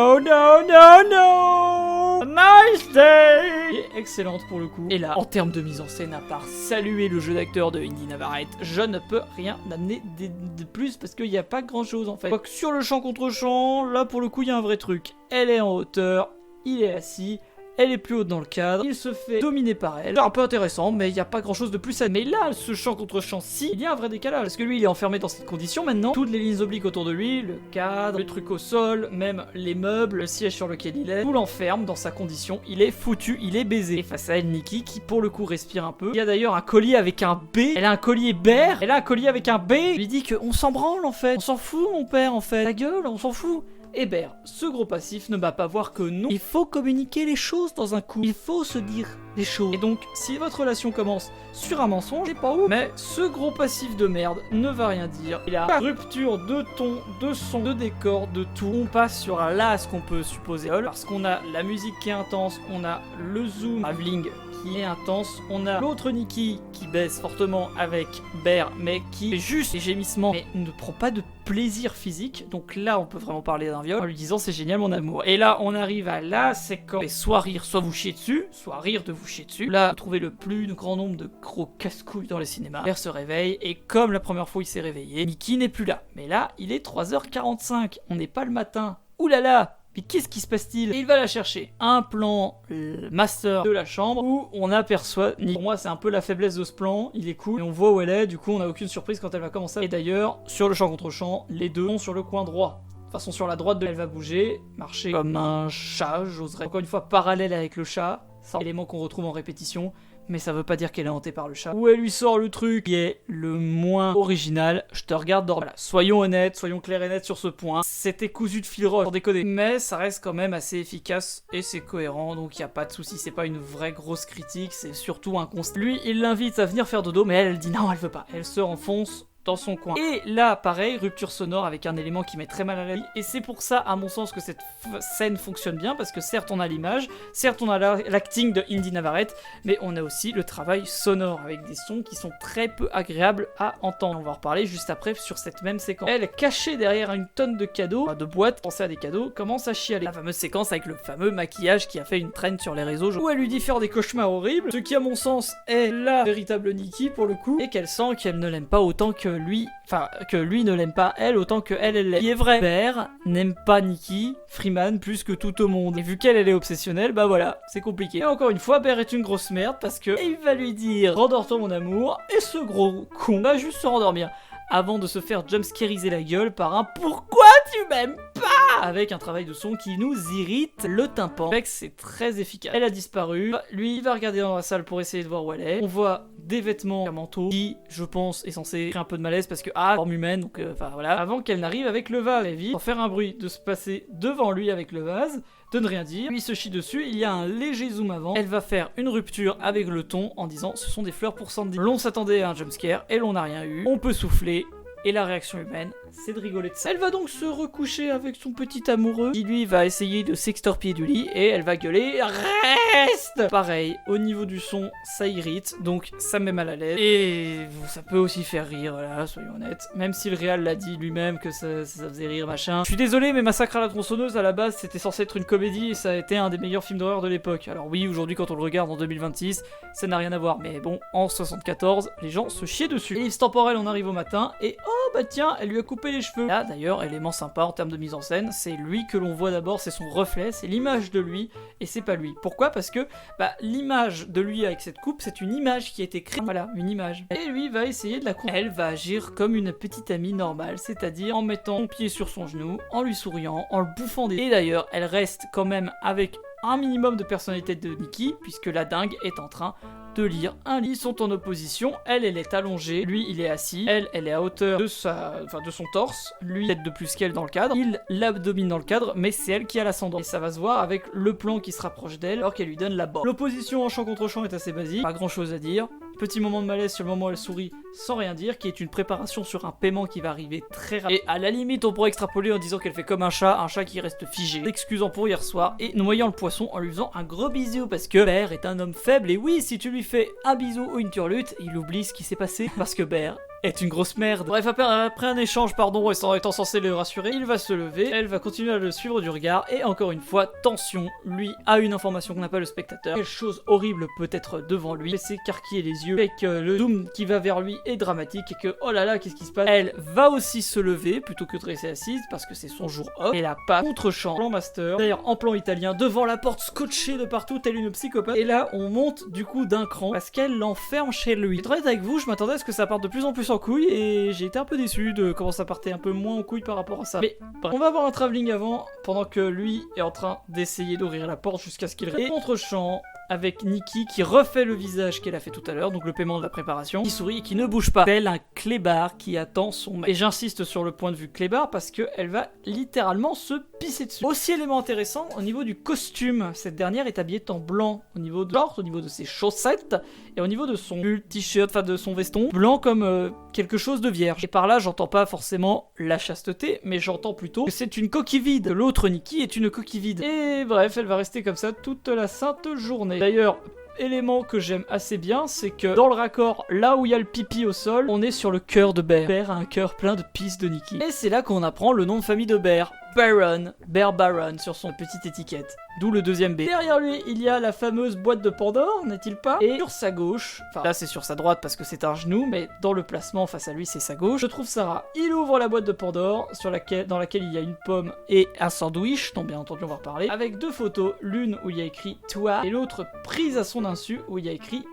day, qui est excellente pour le coup. Et là, en termes de mise en scène, à part saluer le jeu d'acteur de Indy Navarrete, je ne peux rien amener de plus parce qu'il n'y a pas grand chose en fait. Donc, sur le champ contre champ, là pour le coup il y a un vrai truc. Elle est en hauteur, il est assis, elle est plus haute dans le cadre, il se fait dominer par elle. C'est un peu intéressant, mais il n'y a pas grand chose de plus à... Mais là, ce champ contre champ, si, il y a un vrai décalage. Parce que lui, il est enfermé dans cette condition maintenant. Toutes les lignes obliques autour de lui, le cadre, le truc au sol, même les meubles, le siège sur lequel il est, tout l'enferme dans sa condition. Il est foutu, il est baisé. Et face à elle, Nikki, qui pour le coup respire un peu. Il y a d'ailleurs un collier avec un B. Elle a un collier Bear. Elle a un collier avec un B. Il lui dit qu'on s'en branle en fait. On s'en fout, mon père, en fait. Ta gueule, on s'en fout. Et Bear, ce gros passif ne va pas voir que non, il faut communiquer les choses dans un couple, il faut se dire les choses. Et donc, si votre relation commence sur un mensonge, c'est pas ouf, mais ce gros passif de merde ne va rien dire. Il a rupture de ton, de son, de décor, de tout. On passe sur là ce qu'on peut supposer, parce qu'on a la musique qui est intense, on a le zoom travelling qui est intense, on a l'autre Nikki qui baisse fortement avec Bear, mais qui fait juste des gémissements, mais ne prend pas de plaisir physique. Donc là, on peut vraiment parler d'un viol en lui disant c'est génial mon amour. Et là, on arrive à la séquence, soit rire, soit vous chier dessus, soit rire de vous chier dessus. Là, vous trouvez le plus grand nombre de gros casse-couilles dans les cinémas. Bear se réveille, et comme la première fois il s'est réveillé, Nikki n'est plus là. Mais là, il est 3h45, on n'est pas le matin. Ouh là là! Mais qu'est-ce qui se passe-t-il? Et il va la chercher. Un plan master de la chambre où on aperçoit Nikki. Pour moi, c'est un peu la faiblesse de ce plan. Il est cool. Et on voit où elle est. Du coup, on n'a aucune surprise quand elle va commencer. Et d'ailleurs, sur le champ contre champ, les deux sont sur le coin droit. De toute façon, sur la droite, elle va bouger, marcher comme un chat, j'oserais. Encore une fois, parallèle avec le chat. C'est un élément qu'on retrouve en répétition. Mais ça veut pas dire qu'elle est hantée par le chat. Où elle lui sort le truc qui est le moins original. Je te regarde dormir. Voilà, soyons honnêtes, soyons clairs et nets sur ce point. C'était cousu de fil rouge, pour déconner. Mais ça reste quand même assez efficace et c'est cohérent, donc y a pas de souci. C'est pas une vraie grosse critique, c'est surtout un constat. Lui, il l'invite à venir faire dodo, mais elle dit non, elle veut pas. Elle se renfonce dans son coin. Et là, pareil, rupture sonore avec un élément qui met très mal à la vie. Et c'est pour ça, à mon sens, que cette scène fonctionne bien, parce que certes, on a l'image, certes, on a l'acting de Indy Navarrete, mais on a aussi le travail sonore, avec des sons qui sont très peu agréables à entendre. On va en reparler juste après sur cette même séquence. Elle, cachée derrière une tonne de cadeaux, de boîtes, pensez à des cadeaux, commence à chialer. La fameuse séquence avec le fameux maquillage qui a fait une traîne sur les réseaux, où elle lui dit faire des cauchemars horribles, ce qui, à mon sens, est la véritable Nikki, pour le coup, et qu'elle sent qu'elle ne l'aime pas autant que lui, enfin, que lui ne l'aime pas elle autant que elle l'aime. Ce qui est vrai, Bear n'aime pas Nikki Freeman plus que tout au monde. Et vu qu'elle est obsessionnelle, bah voilà, c'est compliqué. Et encore une fois, Bear est une grosse merde parce que il va lui dire rendors-toi mon amour, et ce gros con va juste se rendormir avant de se faire jumpscariser la gueule par un pourquoi tu m'aimes pas. avec un travail de son qui nous irrite le tympan. Avec c'est très efficace. Elle a disparu. Lui, il va regarder dans la salle pour essayer de voir où elle est. On voit des vêtements, un manteau qui, je pense, est censé créer un peu de malaise parce que forme humaine, donc enfin voilà. Avant qu'elle n'arrive avec le vase, elle vit sans faire un bruit, de se passer devant lui avec le vase, de ne rien dire. Lui il se chie dessus, il y a un léger zoom avant. Elle va faire une rupture avec le ton en disant ce sont des fleurs pour Sandy. L'on s'attendait à un jumpscare et l'on n'a rien eu. On peut souffler. Et la réaction humaine, c'est de rigoler de ça. Elle va donc se recoucher avec son petit amoureux, qui lui va essayer de s'extorpiller du lit, et elle va gueuler « Reste !» Pareil, au niveau du son, ça irrite, donc ça met mal à l'aise. Et ça peut aussi faire rire, voilà, soyons honnêtes. Même si le réal l'a dit lui-même que ça faisait rire, machin. Je suis désolé, mais Massacre à la tronçonneuse, à la base, c'était censé être une comédie, et ça a été un des meilleurs films d'horreur de l'époque. Alors oui, aujourd'hui, quand on le regarde en 2026, ça n'a rien à voir, mais bon, en 74, les gens se chiaient dessus. Ellipse temporelle, on arrive au matin, et oh bah tiens, elle lui a coupé les cheveux. Là d'ailleurs, élément sympa en termes de mise en scène, c'est lui que l'on voit d'abord, c'est son reflet, c'est l'image de lui, et c'est pas lui. Pourquoi ? Parce que l'image de lui avec cette coupe, c'est une image qui a été créée. Voilà, une image. Et lui va essayer de la couper. Elle va agir comme une petite amie normale, c'est-à-dire en mettant son pied sur son genou, en lui souriant, en le bouffant des... Et d'ailleurs, elle reste quand même avec un minimum de personnalité de Nikki, puisque la dingue est en train de lire un livre. Ils sont en opposition, elle est allongée, lui il est assis, elle est à hauteur de son torse, lui tête de plus qu'elle dans le cadre, il l'abdomine dans le cadre, mais c'est elle qui a l'ascendant. Et ça va se voir avec le plan qui se rapproche d'elle, alors qu'elle lui donne la barre. L'opposition en champ contre champ est assez basique, pas grand chose à dire. Petit moment de malaise sur le moment où elle sourit sans rien dire, qui est une préparation sur un paiement qui va arriver très rapidement. Et à la limite, on pourrait extrapoler en disant qu'elle fait comme un chat qui reste figé, s'excusant pour hier soir et noyant le poisson en lui faisant un gros bisou parce que Bear est un homme faible. Et oui, si tu lui fais un bisou ou une turlute, il oublie ce qui s'est passé parce que Bear est une grosse merde. Bref, après un échange, étant censé le rassurer, il va se lever, elle va continuer à le suivre du regard, et encore une fois, tension, lui a une information qu'on n'a pas le spectateur. Quelque chose horrible peut être devant lui, c'est s'écarquiller les yeux, fait que le zoom qui va vers lui est dramatique, et que, oh là là, qu'est-ce qui se passe ? Elle va aussi se lever, plutôt que de rester assise, parce que c'est son jour off, et la passe contre-champ, plan master, d'ailleurs en plan italien, devant la porte scotchée de partout, telle une psychopathe, et là, on monte du coup d'un cran, parce qu'elle l'enferme chez lui. Je vais être honnête avec vous, je m'attendais à ce que ça parte de plus en plus en couille, et j'ai été un peu déçu de comment ça partait un peu moins en couille par rapport à ça. Mais bref, on va avoir un travelling avant, pendant que lui est en train d'essayer d'ouvrir la porte jusqu'à ce qu'il reste. Et contre-champ, avec Nikki qui refait le visage qu'elle a fait tout à l'heure, donc le paiement de la préparation, qui sourit et qui ne bouge pas, tel un clébard qui attend son maître. Et j'insiste sur le point de vue clébard parce qu'elle va littéralement se pisser dessus. Aussi élément intéressant, au niveau du costume, cette dernière est habillée en blanc, au niveau de ses chaussettes, et au niveau de son t-shirt, de son veston, blanc comme quelque chose de vierge. Et par là, j'entends pas forcément la chasteté, mais j'entends plutôt que c'est une coquille vide. L'autre Nikki est une coquille vide. Et bref, elle va rester comme ça toute la sainte journée. D'ailleurs, élément que j'aime assez bien, c'est que dans le raccord, là où il y a le pipi au sol, on est sur le cœur de Bear. Bear a un cœur plein de pisse de Nikki. Et c'est là qu'on apprend le nom de famille de Bear. Bear Baron sur son petite étiquette, d'où le deuxième B. Derrière lui, il y a la fameuse boîte de Pandore, n'est-il pas ? Et sur sa gauche, enfin là c'est sur sa droite parce que c'est un genou, mais dans le placement face à lui c'est sa gauche, je trouve Sarah. Il ouvre la boîte de Pandore, dans laquelle il y a une pomme et un sandwich, dont bien entendu on va reparler, avec deux photos, l'une où il y a écrit « toi » et l'autre prise à son insu où il y a écrit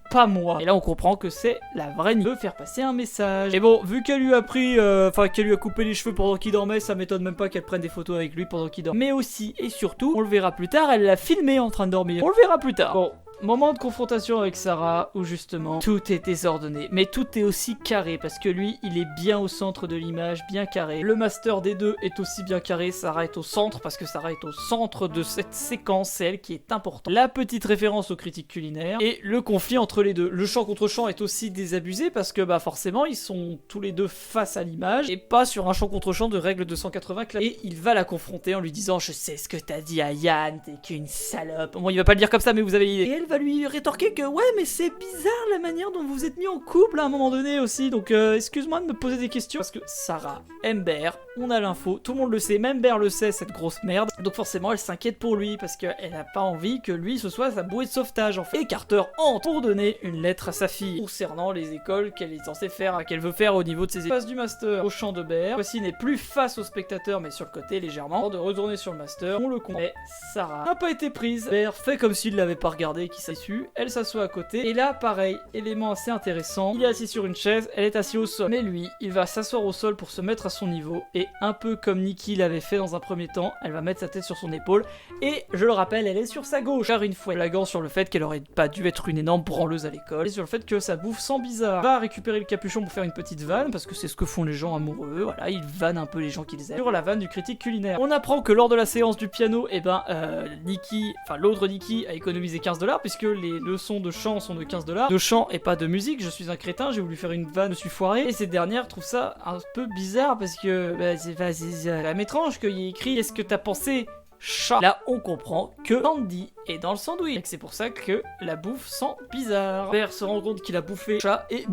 pas moi. Et là on comprend que c'est la vraie Nikki, veut faire passer un message. Et bon, vu qu'elle lui a qu'elle lui a coupé les cheveux pendant qu'il dormait, ça m'étonne même pas qu'elle prenne des photos avec lui pendant qu'il dort. Mais aussi et surtout, on le verra plus tard, elle l'a filmé en train de dormir. On le verra plus tard. Bon. Moment de confrontation avec Sarah, où justement, tout est désordonné, mais tout est aussi carré, parce que lui, il est bien au centre de l'image, bien carré. Le master des deux est aussi bien carré, Sarah est au centre, parce que Sarah est au centre de cette séquence, c'est elle qui est importante. La petite référence aux critiques culinaires, et le conflit entre les deux. Le champ contre champ est aussi désabusé, parce que forcément, ils sont tous les deux face à l'image, et pas sur un champ contre champ de règle 280, et il va la confronter en lui disant « Je sais ce que t'as dit à Yann, t'es qu'une salope ». Bon, il va pas le dire comme ça, mais vous avez l'idée. Et elle va lui rétorquer que ouais mais c'est bizarre la manière dont vous êtes mis en couple à un moment donné aussi, donc excuse-moi de me poser des questions, parce que Sarah aime Bear, on a l'info, tout le monde le sait, même Bear le sait, cette grosse merde, donc forcément elle s'inquiète pour lui, parce qu'elle n'a pas envie que lui ce soit sa bouée de sauvetage en fait. Et Carter entre pour donner une lettre à sa fille concernant les écoles qu'elle est censée faire, qu'elle veut faire au niveau de ses études. Passe du master au champ de Bear, voici n'est plus face au spectateur mais sur le côté légèrement, avant de retourner sur le master, on le comprend. Mais Sarah n'a pas été prise, Bear fait comme s'il l'avait pas regardé, qui s'est su. Elle s'assoit à côté, et là, pareil, élément assez intéressant, il est assis sur une chaise, elle est assise au sol. Mais lui, il va s'asseoir au sol pour se mettre à son niveau, et et un peu comme Nikki l'avait fait dans un premier temps, elle va mettre sa tête sur son épaule et je le rappelle, elle est sur sa gauche car une fois blaguant sur le fait qu'elle aurait pas dû être une énorme branleuse à l'école et sur le fait que sa bouffe sent bizarre. Va récupérer le capuchon pour faire une petite vanne parce que c'est ce que font les gens amoureux, voilà, ils vannent un peu les gens qu'ils aiment. Sur la vanne du critique culinaire. On apprend que lors de la séance du piano, Nikki, enfin l'autre Nikki a économisé 15$ puisque les leçons de chant sont de 15$. De chant et pas de musique, je suis un crétin, j'ai voulu faire une vanne, je me suis foiré. Et cette dernière trouve ça un peu bizarre parce que c'est quand même étrange qu'il y ait écrit qu'est-ce que t'as pensé chat. Là on comprend que Candy est dans le sandwich et que c'est pour ça que la bouffe sent bizarre. Père se rend compte qu'il a bouffé chat et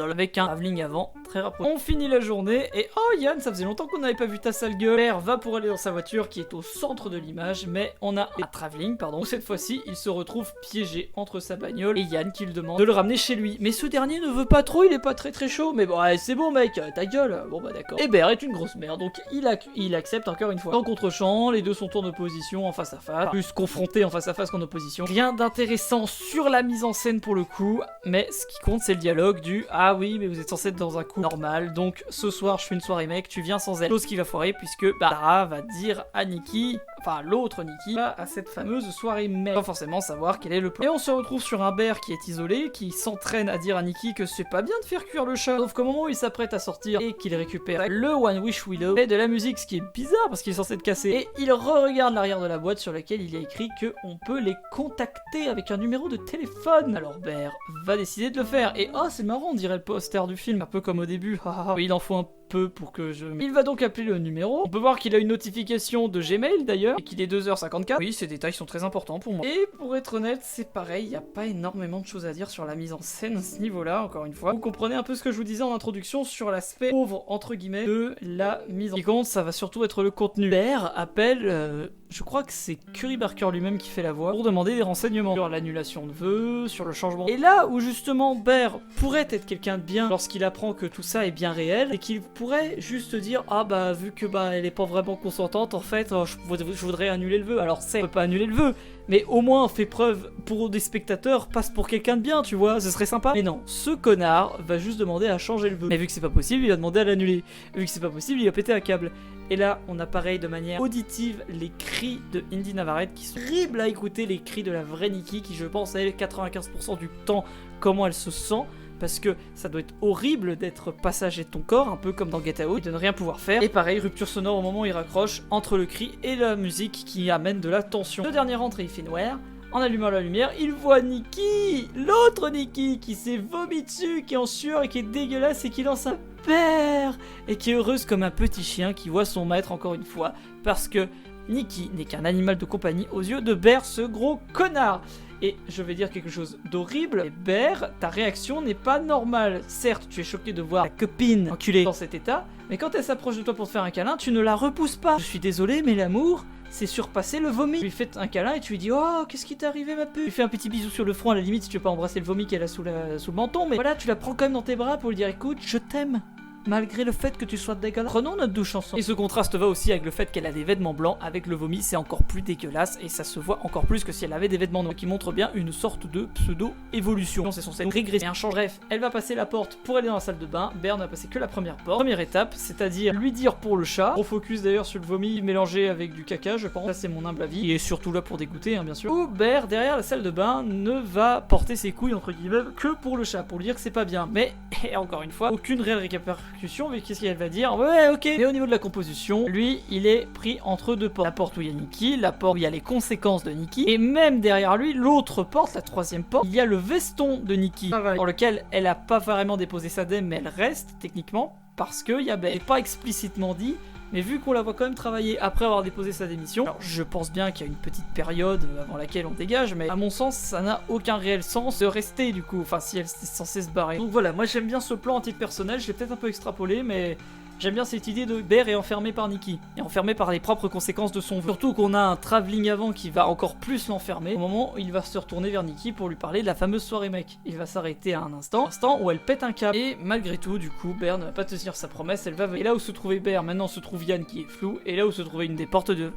avec un travelling avant très rapproché. On finit la journée et oh Yann, ça faisait longtemps qu'on n'avait pas vu ta sale gueule. Père va pour aller dans sa voiture qui est au centre de l'image, mais on a un travelling pardon. Cette fois-ci il se retrouve piégé entre sa bagnole et Yann qui lui demande de le ramener chez lui. Mais ce dernier ne veut pas trop, il est pas très chaud. Mais bon ouais, c'est bon mec, ta gueule. Bon bah d'accord. Et Bear est une grosse merde donc il accepte encore une fois. En contre-champ, les deux sont en opposition en face à face, plus confrontés en face à face qu'en opposition. Rien d'intéressant sur la mise en scène pour le coup, mais ce qui compte c'est le dialogue du ah oui mais vous êtes censé être dans un couple normal, donc ce soir je fais une soirée mec, tu viens sans elle. Chose qui va foirer puisque Tara va dire à Nikki, enfin l'autre Nikki, va à cette fameuse soirée mec, sans forcément savoir quel est le plan. Et on se retrouve sur un Bear qui est isolé, qui s'entraîne à dire à Nikki que c'est pas bien de faire cuire le chat, sauf qu'au moment où il s'apprête à sortir et qu'il récupère le One Wish Willow, et de la musique, ce qui est bizarre parce qu'il est censé être cassé, et il re-regarde l'arrière de la boîte sur laquelle il y a écrit que on peut les contacter avec un numéro de téléphone. Alors Bear va décider de le faire et oh c'est marrant, on dirait le poster du film, un peu comme au début. Oui, il en faut un peu pour que je... Il va donc appeler le numéro. On peut voir qu'il a une notification de Gmail d'ailleurs, et qu'il est 2h54. Oui, ces détails sont très importants pour moi. Et pour être honnête, c'est pareil, il n'y a pas énormément de choses à dire sur la mise en scène à ce niveau-là, encore une fois. Vous comprenez un peu ce que je vous disais en introduction sur l'aspect pauvre, entre guillemets, de la mise en scène. Ce qui compte, ça va surtout être le contenu. Bear appelle... je crois que c'est Curry Barker lui-même qui fait la voix pour demander des renseignements sur l'annulation de vœux, sur le changement. Et là où justement Bear pourrait être quelqu'un de bien lorsqu'il apprend que tout ça est bien réel, et qu'il pourrait juste dire ah bah vu que elle est pas vraiment consentante en fait, je voudrais annuler le vœu. Alors certes, on peut pas annuler le vœu, mais au moins fait preuve pour des spectateurs, passe pour quelqu'un de bien, tu vois, ce serait sympa. Mais non, ce connard va juste demander à changer le vœu. Mais vu que c'est pas possible, il va demander à l'annuler. Vu que c'est pas possible, il va péter un câble. Et là, on a pareil de manière auditive les cris de Indy Navarrete qui sont horribles à écouter, les cris de la vraie Nikki qui je pense elle 95% du temps comment elle se sent. Parce que ça doit être horrible d'être passager de ton corps, un peu comme dans Get Out, et de ne rien pouvoir faire. Et pareil, rupture sonore au moment où il raccroche entre le cri et la musique qui amène de la tension. Le dernier rentre et il fait noir. En allumant la lumière, il voit Nikki, l'autre Nikki, qui s'est vomi dessus, qui est en sueur et qui est dégueulasse et qui lance un père et qui est heureuse comme un petit chien qui voit son maître encore une fois, parce que Nikki n'est qu'un animal de compagnie aux yeux de Bear, ce gros connard. Et je vais dire quelque chose d'horrible, et Bear, ta réaction n'est pas normale. Certes, tu es choqué de voir ta copine enculée dans cet état, mais quand elle s'approche de toi pour te faire un câlin, tu ne la repousses pas. Je suis désolé, mais l'amour, c'est surpasser le vomi. Tu lui fais un câlin et tu lui dis oh qu'est-ce qui t'est arrivé ma puce. Tu lui fais un petit bisou sur le front à la limite si tu veux pas embrasser le vomi qu'elle a sous le menton, mais voilà, tu la prends quand même dans tes bras pour lui dire écoute, je t'aime. Malgré le fait que tu sois dégueulasse. Prenons notre douche ensemble. Et ce contraste va aussi avec le fait qu'elle a des vêtements blancs. Avec le vomi, c'est encore plus dégueulasse. Et ça se voit encore plus que si elle avait des vêtements noirs. Qui montre bien une sorte de pseudo-évolution. C'est censé régresser. Et un change. Bref, elle va passer la porte pour aller dans la salle de bain. Bear n'a passé que la première porte. Première étape, c'est-à-dire lui dire pour le chat. On focus d'ailleurs sur le vomi mélangé avec du caca, je pense. Ça, c'est mon humble avis. Et surtout là pour dégoûter, hein, bien sûr. Ou Bear, derrière la salle de bain, ne va porter ses couilles, entre guillemets, que pour le chat. Pour lui dire que c'est pas bien. Mais, et encore une fois, aucune réelle répercussion. Mais qu'est-ce qu'elle va dire? Ouais, ok. Mais au niveau de la composition, lui, il est pris entre deux portes. La porte où il y a Nikki, la porte où il y a les conséquences de Nikki, et même derrière lui, l'autre porte, la troisième porte, il y a le veston de Nikki, dans lequel elle a pas vraiment déposé sa dème, mais elle reste, techniquement, parce que il y a c'est pas explicitement dit, mais vu qu'on la voit quand même travailler après avoir déposé sa démission, alors je pense bien qu'il y a une petite période avant laquelle on dégage, mais à mon sens, ça n'a aucun réel sens de rester du coup, enfin si elle est censée se barrer. Donc voilà, moi j'aime bien ce plan en titre personnel, je l'ai peut-être un peu extrapolé, mais j'aime bien cette idée de Bear est enfermé par Nikki, et enfermé par les propres conséquences de son vœu. Surtout qu'on a un travelling avant qui va encore plus l'enfermer, au moment où il va se retourner vers Nikki pour lui parler de la fameuse soirée mec. Il va s'arrêter à un instant où elle pète un câble, et malgré tout, du coup, Bear ne va pas tenir sa promesse, elle va venir. Et là où se trouvait Bear, maintenant se trouve Yann qui est flou, et là où se trouvait une des portes de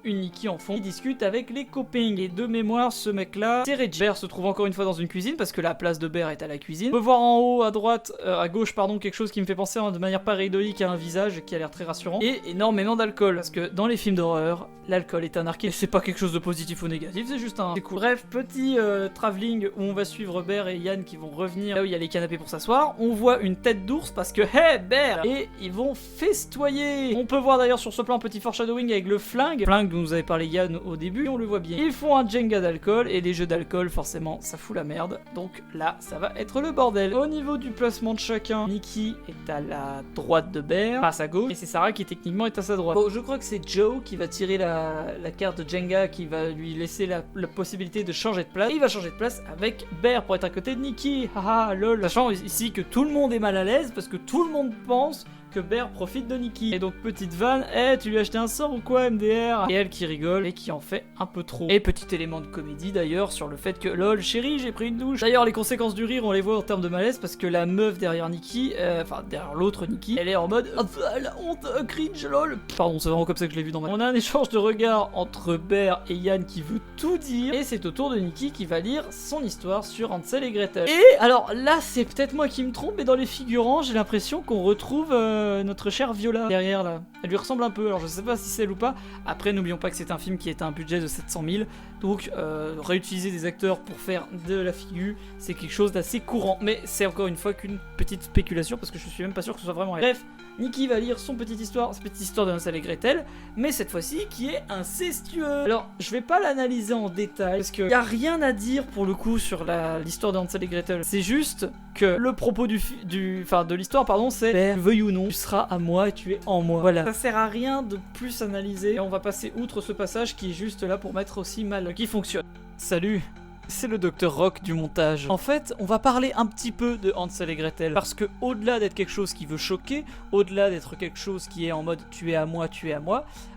une Nikki en fond, qui discute avec les copains. Et de mémoire, ce mec-là, c'est Reggie. Bear se trouve encore une fois dans une cuisine, parce que la place de Bear est à la cuisine. On peut voir en haut, à droite, à gauche, pardon, quelque chose qui me fait penser de manière pareidoïque qui a un visage qui a l'air très rassurant, et énormément d'alcool, parce que dans les films d'horreur, l'alcool est un archétype, et c'est pas quelque chose de positif ou négatif, c'est juste un... C'est cool. Bref, petit travelling où on va suivre Bear et Yann qui vont revenir là où il y a les canapés pour s'asseoir. On voit une tête d'ours parce que, hey, Bear, et ils vont festoyer. On peut voir d'ailleurs sur ce plan un petit foreshadowing avec le flingue dont nous avait parlé Yann au début, on le voit bien. Ils font un Jenga d'alcool, et les jeux d'alcool, forcément, ça fout la merde, donc là, ça va être le bordel. Au niveau du placement de chacun, Nikki est à la droite de Bear, pas à sa gauche, et c'est Sarah qui techniquement est à sa droite. Bon, je crois que c'est Joe qui va tirer la carte de Jenga qui va lui laisser la possibilité de changer de place. Et il va changer de place avec Bear pour être à côté de Nikki. Haha, lol. Sachant ici que tout le monde est mal à l'aise parce que tout le monde pense que Bear profite de Nikki. Et donc petite vanne, tu lui as acheté un sort ou quoi MDR? Et elle qui rigole et qui en fait un peu trop. Et petit élément de comédie d'ailleurs sur le fait que lol chérie j'ai pris une douche. D'ailleurs les conséquences du rire on les voit en termes de malaise parce que la meuf derrière Nikki, enfin derrière l'autre Nikki, elle est en mode la honte, cringe lol. Pardon c'est vraiment comme ça que je l'ai vu dans ma... On a un échange de regards entre Bear et Yann qui veut tout dire. Et c'est au tour de Nikki qui va lire son histoire sur Hansel et Gretel. Et alors là c'est peut-être moi qui me trompe mais dans les figurants j'ai l'impression qu'on retrouve... notre chère Viola derrière là, elle lui ressemble un peu, alors je sais pas si c'est elle ou pas. Après n'oublions pas que c'est un film qui était un budget de 700 000, donc réutiliser des acteurs pour faire de la figure, c'est quelque chose d'assez courant, mais c'est encore une fois qu'une petite spéculation parce que je suis même pas sûr que ce soit vraiment elle. Bref, Nikki va lire sa petite histoire de Hansel et Gretel, mais cette fois-ci qui est incestueux. Alors je vais pas l'analyser en détail parce qu'il y a rien à dire pour le coup sur l'histoire de Hansel et Gretel. C'est juste que le propos de l'histoire pardon c'est Bear, veuille ou non, tu seras à moi et tu es en moi. Voilà. Ça sert à rien de plus analyser et on va passer outre ce passage qui est juste là pour mettre aussi mal qui fonctionne. Salut, c'est le Dr Rock du montage. En fait, on va parler un petit peu de Hansel et Gretel parce que au-delà d'être quelque chose qui veut choquer, au-delà d'être quelque chose qui est en mode tu es à moi,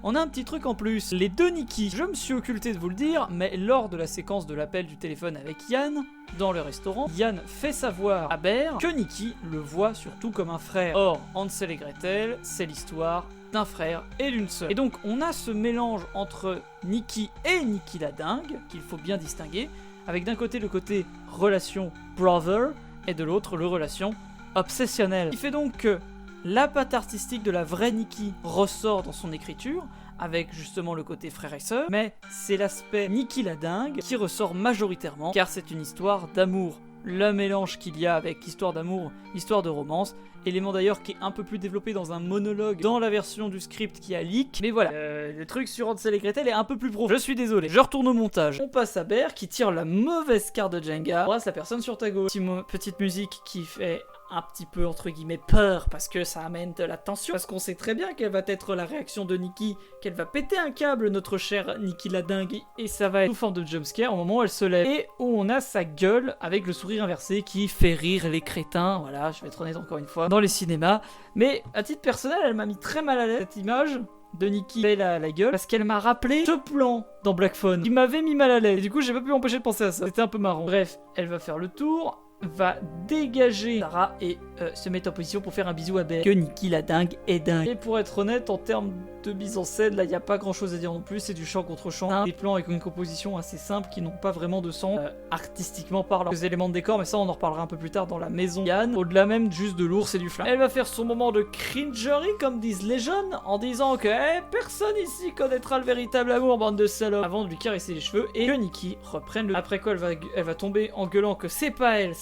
on a un petit truc en plus. Les deux Nikki, je me suis occulté de vous le dire, mais lors de la séquence de l'appel du téléphone avec Yann, dans le restaurant, Yann fait savoir à Bear que Nikki le voit surtout comme un frère. Or, Hansel et Gretel, c'est l'histoire d'un frère et d'une sœur. Et donc, on a ce mélange entre Nikki et Nikki la dingue, qu'il faut bien distinguer, avec d'un côté le côté relation brother, et de l'autre le relation obsessionnelle. Il fait donc que la patte artistique de la vraie Nikki ressort dans son écriture, avec justement le côté frère et sœur, mais c'est l'aspect Nikki la dingue qui ressort majoritairement, car c'est une histoire d'amour. Le mélange qu'il y a avec histoire d'amour, histoire de romance, élément d'ailleurs qui est un peu plus développé dans un monologue dans la version du script qui a leak, mais voilà, le truc sur Hansel et Gretel est un peu plus pro. Je suis désolé, je retourne au montage. On passe à Bear qui tire la mauvaise carte de Jenga, embrasse la personne sur ta gauche. Petite musique qui fait un petit peu entre guillemets peur parce que ça amène de la tension, parce qu'on sait très bien quelle va être la réaction de Nikki, qu'elle va péter un câble notre chère Nikki la dingue, et ça va être sous forme de jumpscare au moment où elle se lève, et où on a sa gueule avec le sourire inversé qui fait rire les crétins. Voilà, je vais être honnête encore une fois, dans les cinémas, mais à titre personnel elle m'a mis très mal à l'aise cette image de Nikki fait la gueule parce qu'elle m'a rappelé ce plan dans Black Phone qui m'avait mis mal à l'aise, et du coup j'ai pas pu m'empêcher de penser à ça, c'était un peu marrant. Bref, elle va faire le tour, va dégager Sarah et se mettre en position pour faire un bisou à Bear. Que Nikki la dingue est dingue. Et pour être honnête, en termes de mise en scène, là il n'y a pas grand chose à dire non plus, c'est du chant contre chant, des plans avec une composition assez simple qui n'ont pas vraiment de sens artistiquement parlant. Des éléments de décor, mais ça on en reparlera un peu plus tard dans la maison Yann, au-delà même juste de l'ours et du flingue. Elle va faire son moment de cringerie comme disent les jeunes, en disant que personne ici connaîtra le véritable amour, bande de salopes, avant de lui caresser les cheveux, et que Nikki reprenne le... Après quoi elle va tomber en gueulant que c'est pas elle,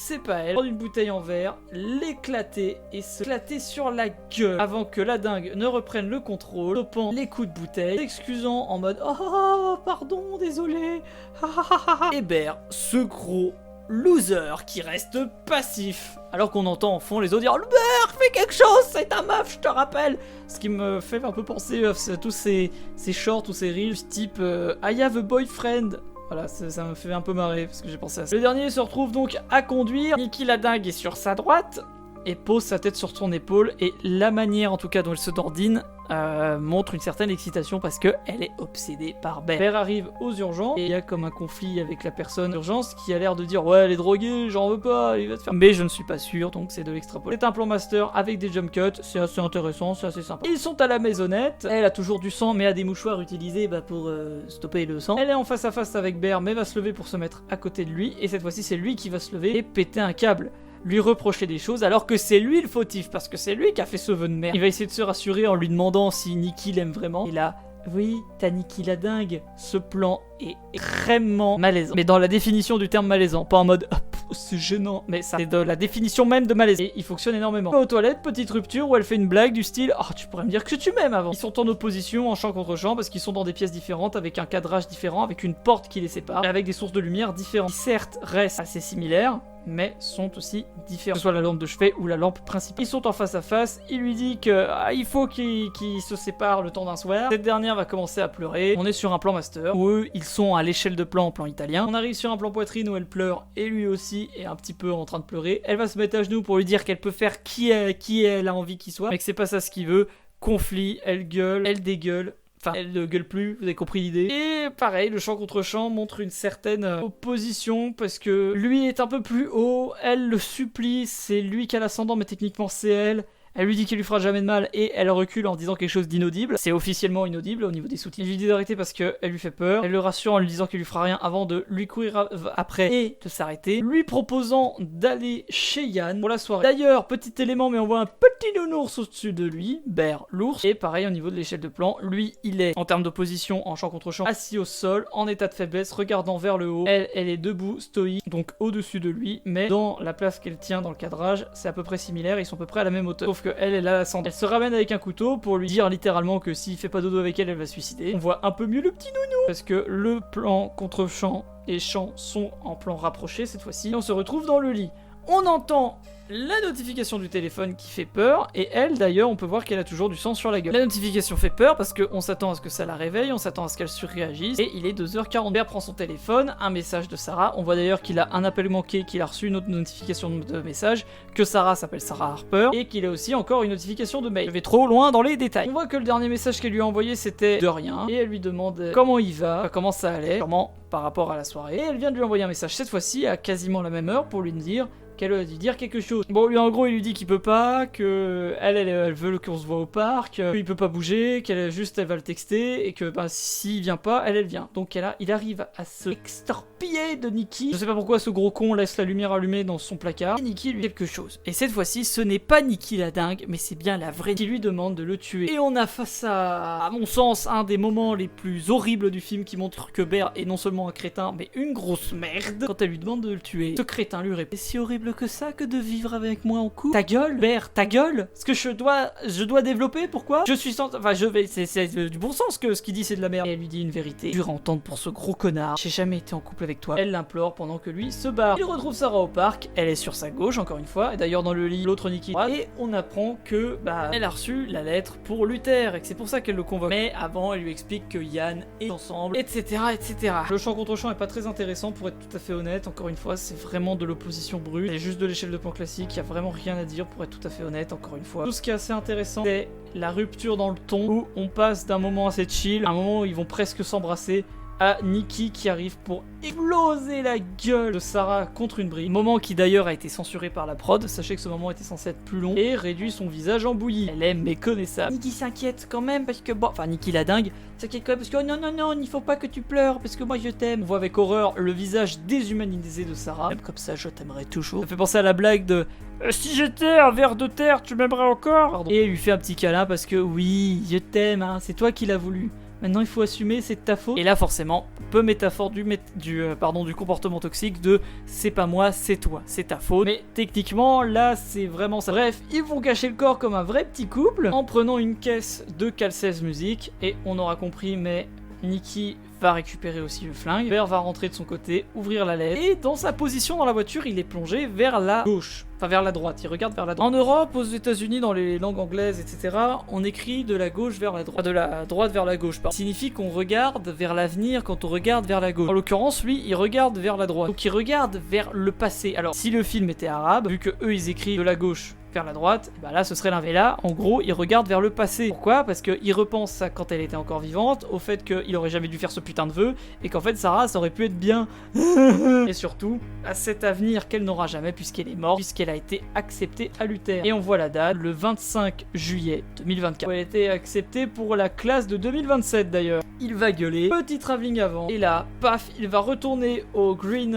prendre une bouteille en verre, l'éclater et se éclater sur la gueule avant que la dingue ne reprenne le contrôle, topant les coups de bouteille, s'excusant en mode oh pardon, désolé, et Bear, ce gros loser qui reste passif, alors qu'on entend en fond les autres dire Bear, fais quelque chose, c'est ta meuf, je te rappelle. Ce qui me fait un peu penser à tous ces shorts ou ces reels type I have a boyfriend. Voilà, ça me fait un peu marrer parce que j'ai pensé à ça. Le dernier se retrouve donc à conduire. Nikki la dingue est sur sa droite et pose sa tête sur son épaule, et la manière en tout cas dont elle se dandine montre une certaine excitation parce que elle est obsédée par Bear. Bear arrive aux urgences et il y a comme un conflit avec la personne d'urgence qui a l'air de dire ouais elle est droguée, j'en veux pas, il va te faire. Mais je ne suis pas sûr, donc c'est de l'extrapolé. C'est un plan master avec des jump cuts, c'est assez intéressant, c'est assez sympa. Ils sont à la maisonnette, elle a toujours du sang mais a des mouchoirs utilisés pour stopper le sang. Elle est en face à face avec Bear mais va se lever pour se mettre à côté de lui, et cette fois-ci c'est lui qui va se lever et péter un câble. lui reprocher des choses alors que c'est lui le fautif parce que c'est lui qui a fait ce vœu de merde. Il va essayer de se rassurer en lui demandant si Nikki l'aime vraiment. Et là, oui, t'as Nikki la dingue. Ce plan est extrêmement malaisant. Mais dans la définition du terme malaisant, pas en mode c'est gênant, mais ça c'est de la définition même de malaisant. Et il fonctionne énormément. Aux toilettes, petite rupture où elle fait une blague du style tu pourrais me dire que tu m'aimes avant. Ils sont en opposition, en champ contre champ, parce qu'ils sont dans des pièces différentes, avec un cadrage différent, avec une porte qui les sépare, et avec des sources de lumière différentes, qui certes restent assez similaires, mais sont aussi différents, que ce soit la lampe de chevet ou la lampe principale. Ils sont en face à face, il lui dit que il faut qu'ils se séparent le temps d'un soir. Cette dernière va commencer à pleurer. On est sur un plan master, où eux, ils sont à l'échelle de plan en plan italien. On arrive sur un plan poitrine où elle pleure, et lui aussi est un petit peu en train de pleurer. Elle va se mettre à genoux pour lui dire qu'elle peut faire qui elle a envie qu'il soit, mais que c'est pas ça ce qu'il veut. Conflit, elle gueule, elle dégueule. Enfin, elle ne gueule plus, vous avez compris l'idée. Et pareil, le chant contre chant montre une certaine opposition parce que lui est un peu plus haut, elle le supplie, c'est lui qui a l'ascendant, mais techniquement c'est elle. Elle lui dit qu'il lui fera jamais de mal et elle recule en disant quelque chose d'inaudible. C'est officiellement inaudible au niveau des sous-titres. Il lui dit d'arrêter parce qu'elle lui fait peur. Elle le rassure en lui disant qu'il lui fera rien avant de lui courir après et de s'arrêter. Lui proposant d'aller chez Yann pour la soirée. D'ailleurs, petit élément, mais on voit un petit nounours au-dessus de lui, Bear, l'ours. Et pareil au niveau de l'échelle de plan, lui il est en termes d'opposition en champ contre champ, assis au sol, en état de faiblesse, regardant vers le haut. Elle est debout, stoïque, donc au-dessus de lui, mais dans la place qu'elle tient dans le cadrage, c'est à peu près similaire, ils sont à peu près à la même hauteur. Sauf qu'elle est ascendante. Elle se ramène avec un couteau pour lui dire littéralement que s'il fait pas dodo avec elle, elle va se suicider. On voit un peu mieux le petit nounou parce que le plan contre champ et champ sont en plan rapproché cette fois-ci. Et on se retrouve dans le lit. On entend la notification du téléphone qui fait peur, et elle d'ailleurs on peut voir qu'elle a toujours du sang sur la gueule. La notification fait peur parce qu'on s'attend à ce que ça la réveille, on s'attend à ce qu'elle surréagisse, et il est 2h40. Bear prend son téléphone, un message de Sarah, on voit d'ailleurs qu'il a un appel manqué, qu'il a reçu une autre notification de message, que Sarah s'appelle Sarah Harper, et qu'il a aussi encore une notification de mail. Je vais trop loin dans les détails. On voit que le dernier message qu'elle lui a envoyé c'était de rien, et elle lui demande comment il va, comment ça allait, sûrement par rapport à la soirée, et elle vient de lui envoyer un message cette fois-ci à quasiment la même heure pour lui dire qu'elle a dû dire quelque chose. Bon, lui en gros, il lui dit qu'il peut pas, que elle veut qu'on se voit au parc, qu'il peut pas bouger, qu'elle va le texter, et que s'il vient pas, elle vient. Donc il arrive à se extorpiller de Nikki. Je sais pas pourquoi ce gros con laisse la lumière allumée dans son placard. Et Nikki lui dit quelque chose. Et cette fois-ci, ce n'est pas Nikki la dingue, mais c'est bien la vraie qui lui demande de le tuer. Et on a face à mon sens, un des moments les plus horribles du film qui montre que Bear est non seulement un crétin, mais une grosse merde. Quand elle lui demande de le tuer, ce crétin lui répond: c'est si horrible que ça que de vivre avec moi en couple. Ta gueule, Bear, ta gueule. Ce que je dois développer, pourquoi? Je suis sans... Enfin, c'est du bon sens que ce qu'il dit c'est de la merde. Et elle lui dit une vérité dure à entendre pour ce gros connard. J'ai jamais été en couple avec toi. Elle l'implore pendant que lui se barre. Il retrouve Sarah au parc. Elle est sur sa gauche, encore une fois. Et d'ailleurs, dans le lit, l'autre Nikki. Et on apprend que, elle a reçu la lettre pour Luther. Et que c'est pour ça qu'elle le convoque. Mais avant, elle lui explique que Yann est ensemble, etc., etc. Le champ contre champ est pas très intéressant pour être tout à fait honnête. Encore une fois, c'est vraiment de l'opposition brute. C'est juste de l'échelle de plan classique, il y a vraiment rien à dire pour être tout à fait honnête, encore une fois. Tout ce qui est assez intéressant, c'est la rupture dans le ton, où on passe d'un moment assez chill à un moment où ils vont presque s'embrasser, à Nikki qui arrive pour exploser la gueule de Sarah contre une brique. Moment qui d'ailleurs a été censuré par la prod. Sachez que ce moment était censé être plus long et réduit son visage en bouillie. Elle est méconnaissable. Nikki s'inquiète quand même parce que Nikki la dingue s'inquiète quand même parce que non, il faut pas que tu pleures parce que moi je t'aime. On voit avec horreur le visage déshumanisé de Sarah. Même comme ça, je t'aimerais toujours. Ça fait penser à la blague de si j'étais un ver de terre, tu m'aimerais encore. Pardon. Et elle lui fait un petit câlin parce que oui, je t'aime, hein, c'est toi qui l'as voulu. Maintenant il faut assumer, c'est de ta faute. Et là forcément, peu métaphore du comportement toxique de c'est pas moi, c'est toi, c'est ta faute. Mais techniquement là c'est vraiment ça. Bref, ils vont cacher le corps comme un vrai petit couple en prenant une caisse de Cal 16 musique. Et on aura compris, mais Nikki va récupérer aussi le flingue. Bear va rentrer de son côté, ouvrir la lettre. Et dans sa position dans la voiture, il est plongé vers la gauche. Enfin, vers la droite. Il regarde vers la droite. En Europe, aux États-Unis, dans les langues anglaises, etc., on écrit de la gauche vers la droite. De la droite vers la gauche, pardon. Ça signifie qu'on regarde vers l'avenir quand on regarde vers la gauche. En l'occurrence, lui, il regarde vers la droite. Donc, il regarde vers le passé. Alors, si le film était arabe, vu que eux, ils écrivent de la gauche vers la droite, bah là ce serait l'inverse. Là, en gros, il regarde vers le passé. Pourquoi? Parce qu'il repense à quand elle était encore vivante, au fait qu'il aurait jamais dû faire ce putain putain de vœu, et qu'en fait Sarah ça aurait pu être bien. Et surtout, à cet avenir qu'elle n'aura jamais puisqu'elle est morte, puisqu'elle a été acceptée à l'UTR. Et on voit la date, le 25 juillet 2024. Elle a été acceptée pour la classe de 2027 d'ailleurs. Il va gueuler, petit travelling avant, et là, paf, il va retourner au Green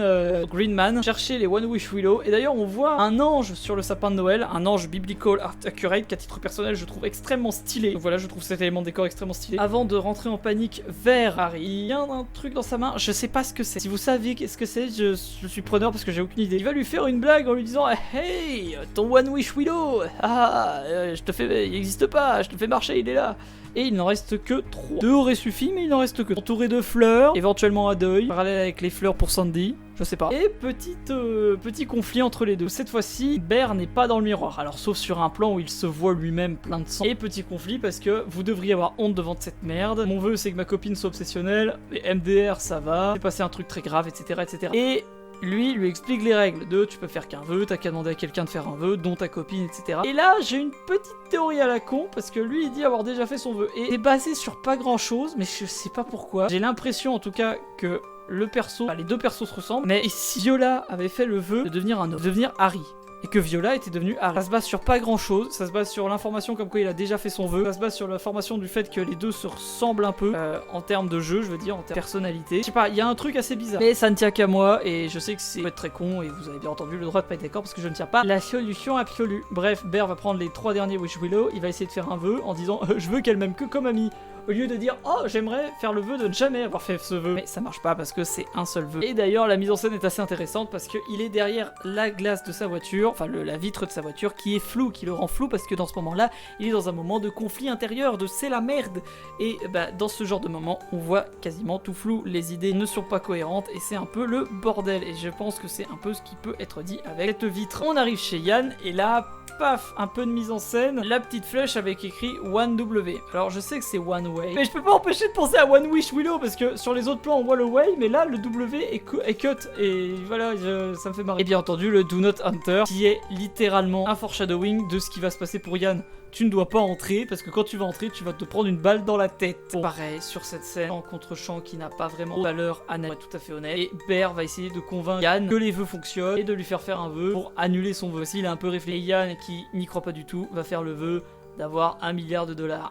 Man, chercher les One Wish Willow, et d'ailleurs on voit un ange sur le sapin de Noël, un ange biblical art accurate qu'à titre personnel je trouve extrêmement stylé. Donc voilà, je trouve cet élément de décor extrêmement stylé. Avant de rentrer en panique vers Harry, il y a un truc dans sa main, je sais pas ce que c'est. Si vous savez qu'est-ce que c'est, je suis preneur parce que j'ai aucune idée. Il va lui faire une blague en lui disant hey, ton One Wish Willow, je te fais, il existe pas, je te fais marcher, il est là. Et il n'en reste que 3. 2 auraient suffi, mais il n'en reste que 3. Entouré de fleurs, éventuellement à deuil, parallèle avec les fleurs pour Sandy, je sais pas. Et petit conflit entre les deux. Cette fois-ci, Bear n'est pas dans le miroir. Alors sauf sur un plan où il se voit lui-même plein de sang. Et petit conflit parce que vous devriez avoir honte devant cette merde. Mon vœu c'est que ma copine soit obsessionnelle. Et MDR ça va. C'est passé un truc très grave, etc. etc. Et lui explique les règles de tu peux faire qu'un vœu, t'as qu'à demander à quelqu'un de faire un vœu, dont ta copine, etc. Et là, j'ai une petite théorie à la con, parce que lui, il dit avoir déjà fait son vœu. Et c'est basé sur pas grand chose, mais je sais pas pourquoi. J'ai l'impression, en tout cas, que le perso, enfin, les deux persos se ressemblent, mais si Viola avait fait le vœu de devenir un homme, de devenir Harry, et que Viola était devenue Harry. Ça se base sur pas grand chose, ça se base sur l'information comme quoi il a déjà fait son vœu, ça se base sur l'information du fait que les deux se ressemblent un peu en termes de jeu, je veux dire, en termes de personnalité. Je sais pas, il y a un truc assez bizarre. Mais ça ne tient qu'à moi et je sais que c'est peut être très con et vous avez bien entendu le droit de pas être d'accord parce que je ne tiens pas la solution absolue. Bref, Bear va prendre les 3 derniers Wish Willow, il va essayer de faire un vœu en disant je veux qu'elle m'aime que comme amie. Au lieu de dire oh j'aimerais faire le vœu de ne jamais avoir fait ce vœu. Mais ça marche pas parce que c'est un seul vœu. Et d'ailleurs la mise en scène est assez intéressante parce qu'il est derrière la glace de sa voiture, enfin la vitre de sa voiture qui est floue, qui le rend flou parce que dans ce moment là il est dans un moment de conflit intérieur, de c'est la merde. Et bah dans ce genre de moment on voit quasiment tout flou, les idées ne sont pas cohérentes et c'est un peu le bordel. Et je pense que c'est un peu ce qui peut être dit avec cette vitre. On arrive chez Yann et là paf, un peu de mise en scène, la petite flèche avec écrit 1W. Alors je sais que c'est One Way, mais je peux pas empêcher de penser à One Wish Willow parce que sur les autres plans on voit le Way, mais là le W est cut et voilà, ça me fait marrer. Et bien entendu le Do Not Enter qui est littéralement un foreshadowing de ce qui va se passer pour Yann. Tu ne dois pas entrer parce que quand tu vas entrer tu vas te prendre une balle dans la tête. Bon, pareil sur cette scène en contre-champ qui n'a pas vraiment de valeur analytique, tout à fait honnête. Et Bear va essayer de convaincre Yann que les vœux fonctionnent et de lui faire un vœu pour annuler son vœu. S'il a un peu réfléchi, Yann qui n'y croit pas du tout va faire le vœu d'avoir $1 milliard.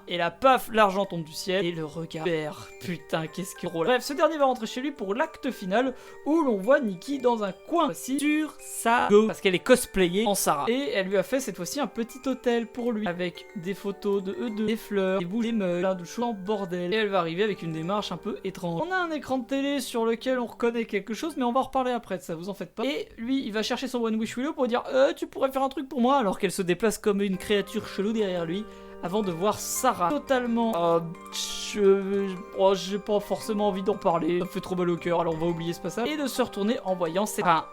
Et là, paf, l'argent tombe du ciel et le regard Bear. Putain, qu'est-ce que drôle. Bref, ce dernier va rentrer chez lui pour l'acte final où l'on voit Nikki dans un coin voici sur sa go parce qu'elle est cosplayée en Sarah. Et elle lui a fait cette fois-ci un petit hôtel pour lui avec des photos de eux deux, des fleurs, des boules, des meubles, plein de choses en bordel. Et elle va arriver avec une démarche un peu étrange. On a un écran de télé sur lequel on reconnaît quelque chose, mais on va en reparler après de ça, vous en faites pas. Et lui, il va chercher son One Wish Willow pour dire tu pourrais faire un truc pour moi, alors qu'elle se déplace comme une créature chelou derrière lui. Avant de voir Sarah totalement j'ai pas forcément envie d'en parler, ça me fait trop mal au cœur, alors on va oublier ce passage et de se retourner en voyant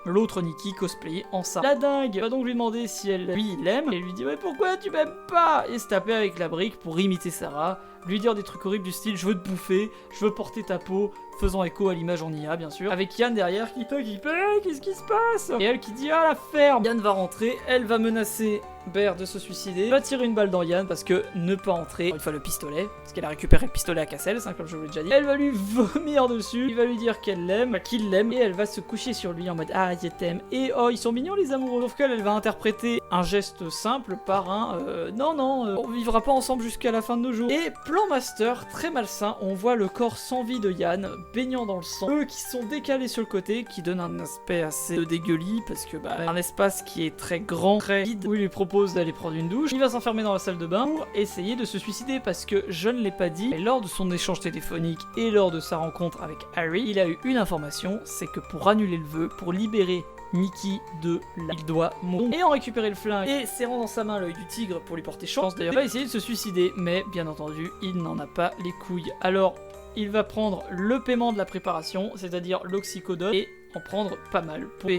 l'autre Nikki cosplayée en Sarah. La dingue va donc lui demander si lui l'aime et lui dit mais pourquoi tu m'aimes pas, et se taper avec la brique pour imiter Sarah, lui dire des trucs horribles du style je veux te bouffer, je veux porter ta peau, faisant écho à l'image en IA bien sûr, avec Yann derrière qui qu'est-ce qui se passe, et elle qui dit ah la ferme. Yann va rentrer, elle va menacer Bear de se suicider, va tirer une balle dans Yann parce que ne pas entrer, une fois le pistolet, parce qu'elle a récupéré le pistolet à Cassel, comme je vous l'ai déjà dit. Elle va lui vomir dessus, il va lui dire qu'elle l'aime, qu'il l'aime, et elle va se coucher sur lui en mode ah je t'aime, et oh ils sont mignons les amoureux. Sauf qu'elle va interpréter un geste simple par un non on vivra pas ensemble jusqu'à la fin de nos jours. Et plan master très malsain, on voit le corps sans vie de Yann baignant dans le sang, eux qui sont décalés sur le côté, qui donnent un aspect assez dégueulis parce que un espace qui est très grand, très vide, où il lui propose d'aller prendre une douche. Il va s'enfermer dans la salle de bain pour essayer de se suicider parce que je ne l'ai pas dit, mais lors de son échange téléphonique et lors de sa rencontre avec Harry, il a eu une information, c'est que pour annuler le vœu, pour libérer Nikki de là, il doit mourir. Et en récupérer le flingue et serrant dans sa main l'œil du tigre pour lui porter chance, d'ailleurs, il va essayer de se suicider, mais bien entendu, il n'en a pas les couilles. Alors, il va prendre le paiement de la préparation, c'est-à-dire l'oxycodone, et en prendre pas mal pour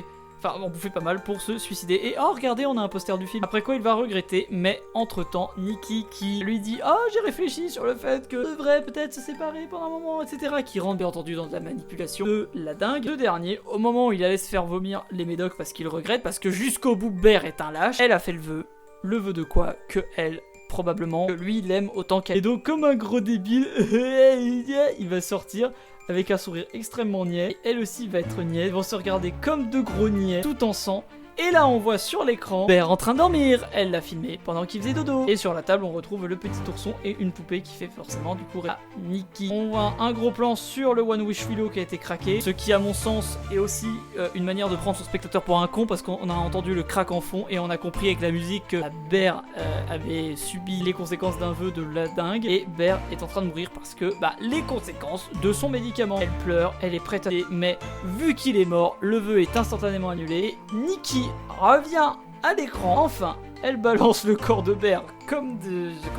en bouffer pas mal pour se suicider. Et oh regardez, on a un poster du film. Après quoi il va regretter, mais entre temps Nikki qui lui dit oh j'ai réfléchi sur le fait que devrait peut-être se séparer pendant un moment, etc., qui rentre bien entendu dans de la manipulation de la dingue. Le dernier, au moment où il allait se faire vomir les médocs parce qu'il regrette, parce que jusqu'au bout Bear est un lâche, elle a fait le vœu de quoi, que elle probablement que lui il l'aime autant qu'elle. Et donc comme un gros débile il va sortir avec un sourire extrêmement niais. Et elle aussi va être niais. Ils vont se regarder comme deux gros niais tout ensemble. Et là on voit sur l'écran Bear en train de dormir, elle l'a filmé pendant qu'il faisait dodo. Et sur la table on retrouve le petit ourson et une poupée qui fait forcément du coup à Nikki. On voit un gros plan sur le One Wish Willow qui a été craqué, ce qui à mon sens est aussi une manière de prendre son spectateur pour un con, parce qu'on a entendu le crack en fond et on a compris avec la musique que Bear avait subi les conséquences d'un vœu de la dingue. Et Bear est en train de mourir parce que les conséquences de son médicament. Elle pleure, elle est prête à... Mais vu qu'il est mort, le vœu est instantanément annulé. Nikki revient à l'écran, enfin elle balance le corps de Bear comme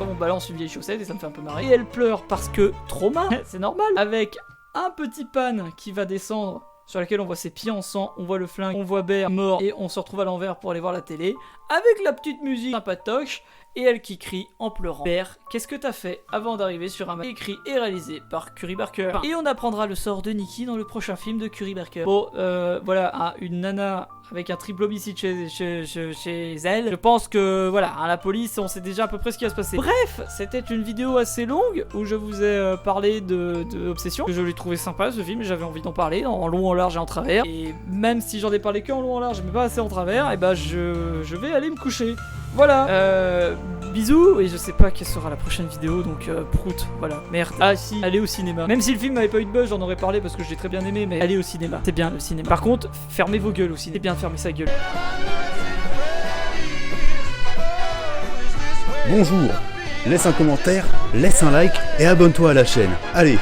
on balance une vieille chaussette, et ça me fait un peu marrer. Et elle pleure parce que trauma, c'est normal, avec un petit pan qui va descendre sur laquelle on voit ses pieds en sang, on voit le flingue, on voit Bear mort, et on se retrouve à l'envers pour aller voir la télé avec la petite musique sympatoche. Et elle qui crie en pleurant. Bear, qu'est-ce que t'as fait avant d'arriver sur un match écrit et réalisé par Curry Barker. Et on apprendra le sort de Nikki dans le prochain film de Curry Barker. Bon, voilà, une nana avec un triple homicide chez elle. Je pense que, voilà, la police, on sait déjà à peu près ce qui va se passer. Bref, c'était une vidéo assez longue où je vous ai parlé de Obsession. Je l'ai trouvé sympa ce film, j'avais envie d'en parler en long, en large et en travers. Et même si j'en ai parlé que en long, en large, mais pas assez en travers, et je vais aller me coucher. Voilà, bisous, et je sais pas quelle sera la prochaine vidéo, donc prout, voilà, merde. Ah si, allez au cinéma. Même si le film n'avait pas eu de buzz, j'en aurais parlé parce que je l'ai très bien aimé, mais allez au cinéma, c'est bien le cinéma. Par contre, fermez vos gueules aussi, c'est bien de fermer sa gueule. Bonjour, laisse un commentaire, laisse un like et abonne-toi à la chaîne. Allez,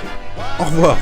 au revoir.